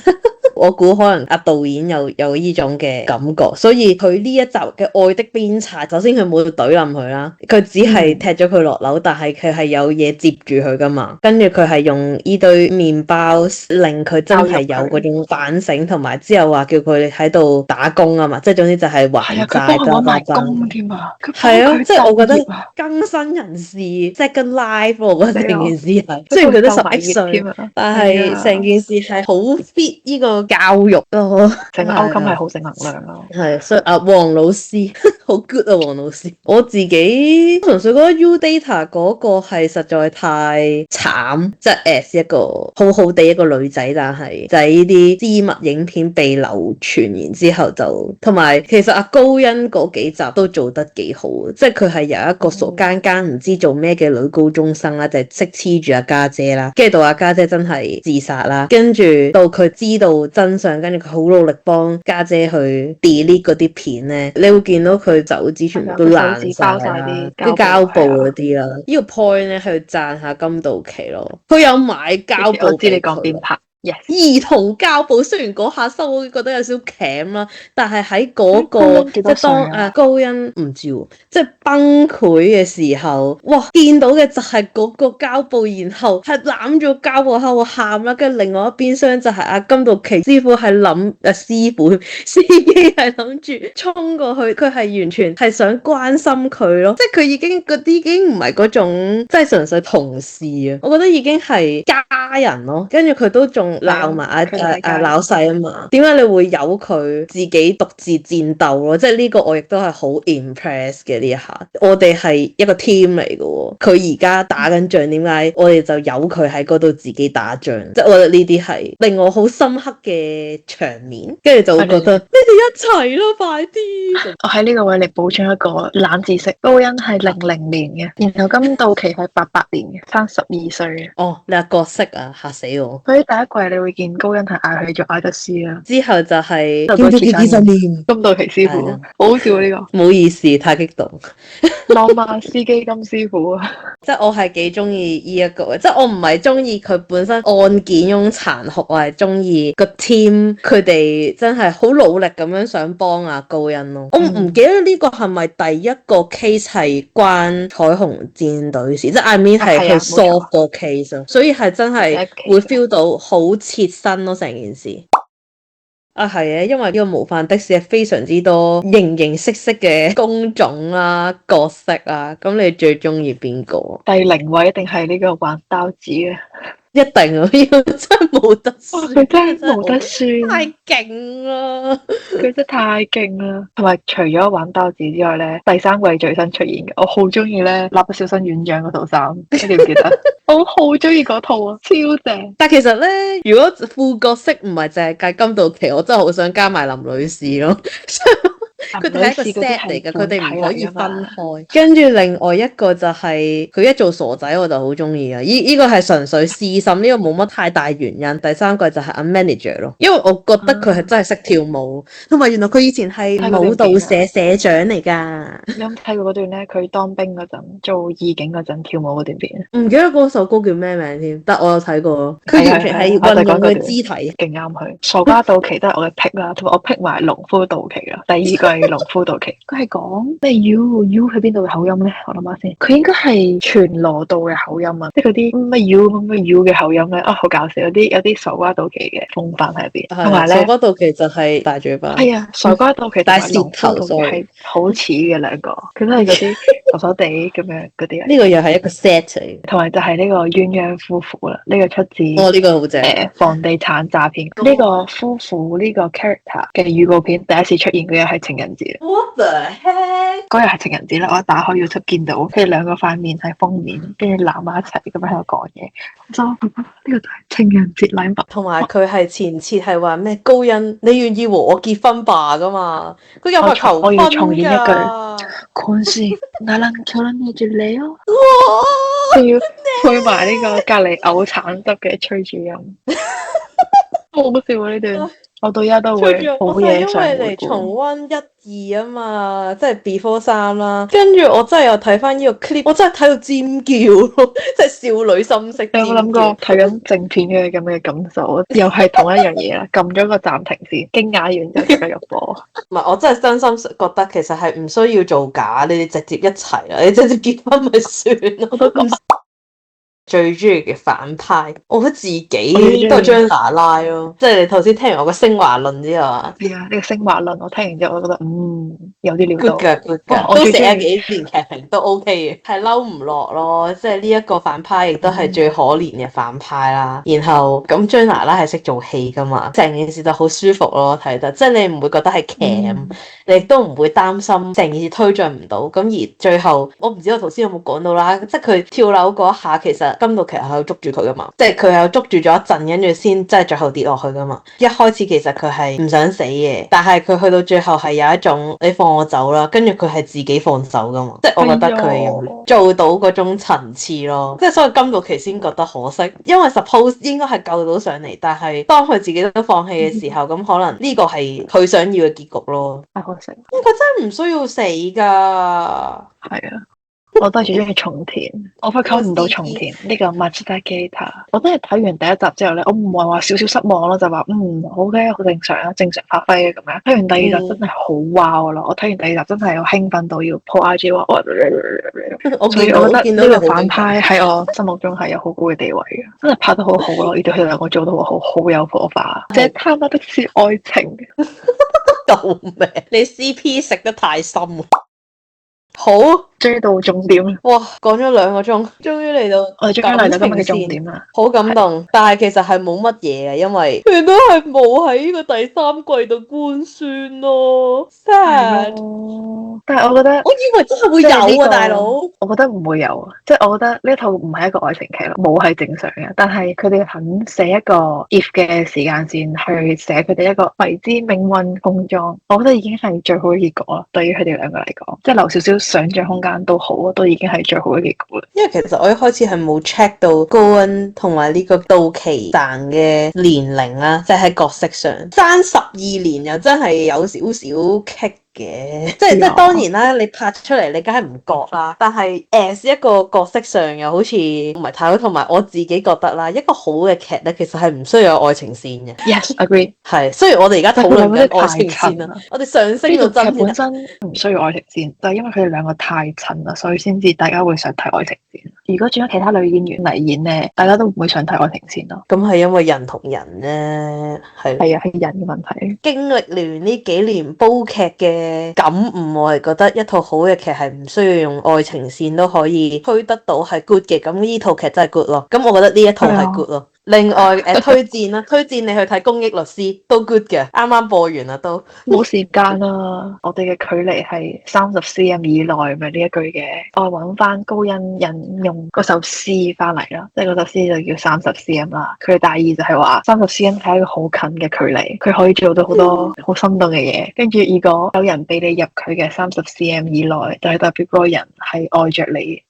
我估可能阿導演有呢種嘅感覺，所以佢呢一集嘅愛的鞭策，首先佢冇懟冧佢啦，佢只係踢咗佢落樓，但係佢係有嘢接住佢噶嘛，跟住佢係用呢堆麵包令佢真係有嗰種反省，同埋之後話叫佢喺度打工啊嘛，即係總之就係還債佢埋工添啊，係啊，即係我覺得更新人士 second life， 我覺得成件事係，雖然佢都11歲，但係成件事係好 fit 呢個教育咯，成個歐金係好正能量咯。係，所以阿黃老師好 good 啊，黃老師。我自己純粹覺得 U Data 嗰個係實在太慘，即係 as 一個好好地一個女仔，但係就係呢啲私密影片被流傳，然之後就同埋其實阿高欣嗰幾集都做得幾好，即係佢係由一個傻更更唔知做咩嘅女高中生啦，就係識黐住阿家姐啦，跟住到阿家姐真係自殺啦，跟住到佢知道真相，跟住佢好努力幫家姐去 delete 嗰啲片咧，你會見到佢手指全部都爛晒啦，啲膠布嗰啲啦。呢個 point 咧係讚下金道奇咯，佢有買膠布。我知你講邊 part。Yes. 兒童膠布雖然嗰下收我覺得有少少鉗啦，但係喺嗰個即係當高欣唔知喎，即係崩潰嘅時候，哇！見到嘅就係嗰個膠布，然後係攬住膠布喺度喊啦，跟住另外一邊廂就係阿金道奇師傅係諗司機係諗住衝過去，佢係完全係想關心佢咯，即係佢已經嗰啲已經唔係嗰種即係純粹同事啊，我覺得已經係家人咯，跟住佢都仲鬧埋阿老細啊嘛，點解你會由佢自己獨自戰鬥咯？即係呢個我亦都係好 impress 嘅呢一下。我哋係一個 team 嚟嘅喎，佢而家打緊仗，點解我哋就由佢喺嗰度自己打仗？即係我覺得呢啲係令我好深刻嘅場面，跟住就會覺得你哋一齊咯，快啲！我喺呢個位嚟補充一個冷知識，高欣係00年嘅，然後金道奇係88年嘅，差12歲嘅。哦，你話角色啊，嚇死我！佢喺第一季你會見高欣係嗌佢做艾德斯啦，之後就係金道奇師傅，好好笑呢個。唔好意思，太激動。浪漫司機金師傅啊，即係我係幾中意呢一個，即係我唔係中意佢本身案件用殘酷，我係中意個 team 佢哋真係好努力咁樣想幫阿高欣咯。我唔記得呢個係咪第一個 case 係關彩虹戰隊事，即係 I mean 係去 solve 個 case，所以係真係會 feel 到好切身咯成件事。啊係嘅，因為呢個模範的士係非常之多形形色色嘅工種啊角色啊，咁你最中意邊個？第0位一定係呢個玩刀子嘅。一定啊！呢個真係冇得輸，佢真係冇得輸，太勁啦！佢真係太勁啦！同埋除咗玩刀子之外咧，第3季最新出現嘅，我好中意咧《蠟筆小新院長》嗰套衫，你記唔記得？我好中意嗰套啊，超正！但其實咧，如果副角色唔係淨係計金道奇，我真係好想加埋林女士咯。佢哋係一個 set 嚟嘅，佢哋唔可以分開。跟住另外一個就係、是、佢一做傻仔，我就好中意啊！呢個係純粹私心，呢、這個冇乜太大原因。第3季就係阿 manager 咯，因為我覺得佢係真係識跳舞，同埋原來佢以前係舞蹈社社長嚟噶。你有冇睇過嗰段咧？佢當兵嗰陣做義警嗰陣跳舞嗰段片？唔記得嗰首歌叫咩名添，但我有睇過。佢完全係運用佢肢體，勁啱佢。傻瓜道奇都係我嘅 pick 啦，同埋我 pick 埋農夫道奇啦。第2季農夫到期，佢係講咩 U 喺邊度嘅口音咧？我諗下先，佢應該係全羅道嘅口音啊，即係嗰啲咩 U 嘅口音咧啊，好搞笑，有啲傻瓜到期嘅風範喺入邊，同埋咧傻瓜到期就係大嘴巴，係啊，傻瓜到期同埋大舌頭農夫到期係好似嘅兩個，佢都係嗰啲傻傻地咁樣嗰啲。呢個又係一個 set 嚟，同埋就係呢個鴛鴦夫婦啦，呢個出自呢個好正。房地產詐騙呢個夫婦呢個 character 嘅預告片第一次出現嗰日係情人節。What the heck？嗰日係情人節啦，我一打開 YouTube 見到佢哋兩個塊面喺封面，跟住攬埋一齊咁樣喺度講嘢，就呢個就係情人節禮物。同埋佢係前設係話咩高欣，你願意和我結婚吧噶嘛？佢有個求婚我要重演一句㗎。坤是那能求能你住你哦，佢要配埋呢個隔離嘔橙汁嘅崔主任，好好笑啊呢段。我到而家都會好嘢想回顧。我係因為嚟重溫1、2啊嘛，即係 Before 3啦。跟住我真係有睇翻呢個 clip，我真係睇到尖叫咯，即係少女心式。你有冇諗過睇緊正片嘅咁嘅感受？又係同一樣嘢啦，撳咗個暫停先，驚訝完之後即刻入播。唔係，我真係真心覺得其實係唔需要做假，你哋直接一齊啦，你直接結婚咪算咯。我都覺最中意嘅反派，我覺得自己都係張娜拉咯，即係你頭先聽完我個升華論之後啊，係啊，呢個升華論我聽完之後，我覺得有啲料到 good 㗎 good 㗎，都寫幾年劇評都 OK 嘅，係嬲唔落咯，即係呢一個反派亦都係最可憐嘅反派啦。然後咁張娜拉係識做戲㗎嘛，成件事就好舒服咯，睇得即係你唔會覺得係鉗，你亦都唔會擔心成件事推進唔到。咁而最後我唔知我頭先有冇講到啦，即係佢跳樓嗰下其實。今度其實係有捉住佢噶嘛，即係佢係有捉住咗一陣，跟住先即係最後跌落去噶嘛。一開始其實佢係唔想死嘅，但係佢去到最後係有一種你放我走啦，跟住佢係自己放手噶嘛。即係我覺得佢係有做到嗰種層次咯。即係所以今度期先覺得可惜，因為 suppose 應該係救到上嚟，但係當佢自己都放棄嘅時候，咁可能呢個係佢想要嘅結局咯。太可惜，佢真係唔需要死噶。係啊。我都係最中意松田，我發覺唔到松田呢個 Machida Keita。我真係睇完第一集之後咧，我唔係話少少失望咯，就話好嘅，好正常啊，正常發揮嘅咁樣。睇完第二集真係好 wow 咯，我睇完第二集真係有興奮到要 po IG 話，所以我覺得呢個反派喺我心目中係有好高嘅地位嘅，真係拍得好好咯，呢對佢哋兩個做得好有火花，即係他媽的是愛情。救命！你 CP 食得太深。好，追到重點。哇，講咗2個鐘，終於嚟到我哋終於嚟到今日嘅重點啦，好感動。但係其實係冇乜嘢嘅，因為佢都係冇喺呢個第3季度官宣咯。sad。但係我覺得，我以為真係會有啊，大佬。我覺得唔會有，即係我覺得呢一套唔係一個愛情劇咯，冇係正常嘅。但係佢哋肯寫一個 if 嘅時間線去寫佢哋一個未知命運碰撞，我覺得已經係最好嘅結果啦。對於佢哋兩個嚟講，即係留少少想像空間都好，都已經係最好嘅結果啦。因為其實我一開始係冇 check 到高恩同埋呢個杜琪誕嘅年齡啦，即係喺角色上爭12年又真係有少少棘嘅，即係當然啦，你拍出嚟你梗係唔覺啦，但係一個角色上又好似唔係太好，同埋我自己覺得啦，一個好嘅劇咧，其實係唔需要有愛情線嘅。Yes, agree。係，雖然我哋而家討論緊愛情線啦，我哋上升到真本身唔需要愛情線，但係因為佢哋兩個太襯啦，所以先至大家會想睇愛情線。如果轉咗其他女演員嚟演咧，大家都唔會想睇愛情線咯。咁係因為人同人咧，係啊，係人嘅問題。經歷完呢幾年煲劇嘅感悟，我係覺得一套好嘅劇係唔需要用愛情線都可以推得到係 good 嘅。咁呢套劇真係 good 咯。咁我覺得呢一套係 good 咯。另外推薦啦，推薦你去睇《公益律師》都 good 嘅，啱啱播完啦都。冇時間啦，我哋嘅距離係30 cm 以內，咪呢一句嘅。我揾翻高欣引用嗰首詩翻嚟啦，即係嗰首詩就叫30 cm 啦。佢嘅大意就係話30 cm 係一個好近嘅距離，佢可以做到好多好心動嘅嘢。跟住如果有人俾你入佢嘅30 cm 以內，就係代表嗰個人係愛着你。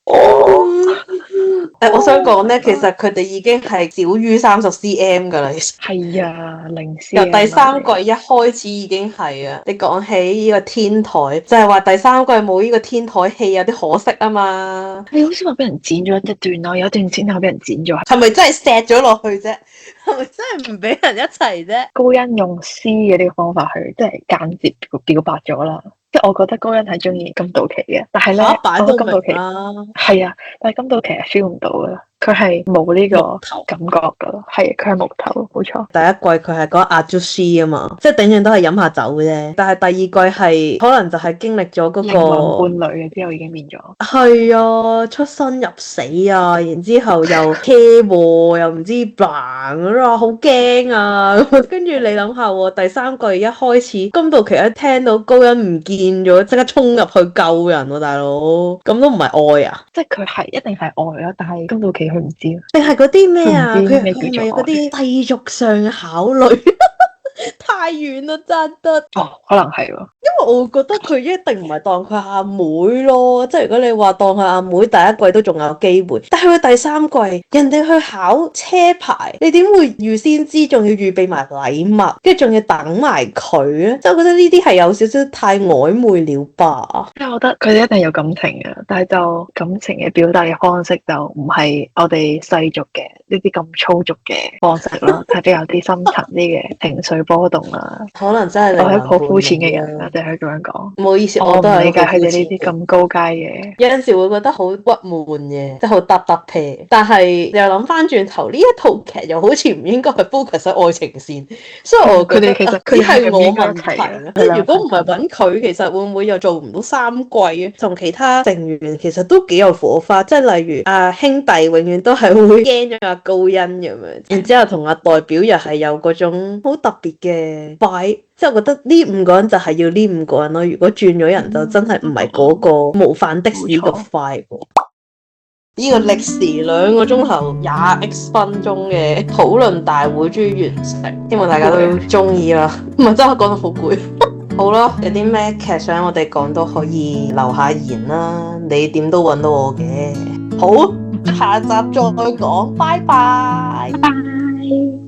我想講咧，其實佢哋已經係少於30 cm 噶啦。係啊，0 cm。由第3季一開始已經係啊。你講起呢個天台，就係話第3季冇呢個天台戲有啲可惜啊嘛。你好似話俾人剪咗一段咯，有一段剪係俾人剪咗，係咪真係錫咗落去啫？係咪真係唔俾人一齊啫？高欣用詩嘅呢個方法去，即係間接表白咗啦。即係我覺得高欣係中意金道奇嘅，但係咧，嚇擺到我覺得金道奇明啦，係啊，但係金道奇係 feel 唔到嘅，佢係冇呢個感覺噶咯，係佢係木頭，冇錯。第一季佢係講阿朱絲啊嘛，即係頂盡都係飲下酒嘅啫。但係第二季係可能就係經歷咗嗰靈個魂伴侶嘅之後已經變咗。係啊，出生入死啊，然之後又車禍又唔知 bang 啊，好驚啊！跟住你諗下喎，第三季一開始金道奇一聽到高欣唔見咗，即刻衝入去救人喎，大佬，咁都唔係愛啊？即係佢係一定係愛啦，但係金道奇佢唔知，定係嗰啲咩啊？佢唔知佢咩叫做係咪有嗰啲世俗上嘅考慮？太遠啦，真得。哦，可能係喎。因為我覺得佢一定唔係當佢阿妹咯，即係如果你話當佢阿妹，第一季都仲有機會，但係佢第三季人哋去考車牌，你點會預先知，仲要預備埋禮物，跟住仲要等埋佢咧？即係我覺得呢啲係有少少太曖昧了吧。即係我覺得佢哋一定有感情嘅，但係就感情嘅表達嘅方式就唔係我哋世俗嘅呢啲咁粗俗嘅方式咯，係比較啲深層啲嘅情緒波動啊。可能真係我係一個好膚淺嘅人啊，就係咁樣講。唔好意思，我都係唔理解佢哋呢啲啲咁高階嘅。有陣時會覺得好鬱悶嘅，即係好搭搭屁。但係又諗翻轉頭，呢一套劇又好似唔應該係 focus 喺愛情線，所以我覺得佢哋其實只係我佢哋係唔應該問題一齊嘅啦。即係如果唔係揾佢，其實會唔會又做唔到三季啊？同其他成員其實都幾有火花，即係例如阿兄弟永遠都係會驚咗阿高欣咁樣，然之後同阿代表又係有嗰種好特別嘅 vibe。即係我覺得呢五個人就係要呢五個人咯，如果轉咗人就真係唔係嗰個模範的士個 vibe。呢個歷時2個鐘頭20x分鐘嘅討論大會終於完成，希望大家都中意啦。唔係真係講得好攰。好啦，有啲咩劇想我哋講都可以留下言啦，你點都揾到我嘅。好，下集再講，拜拜。拜。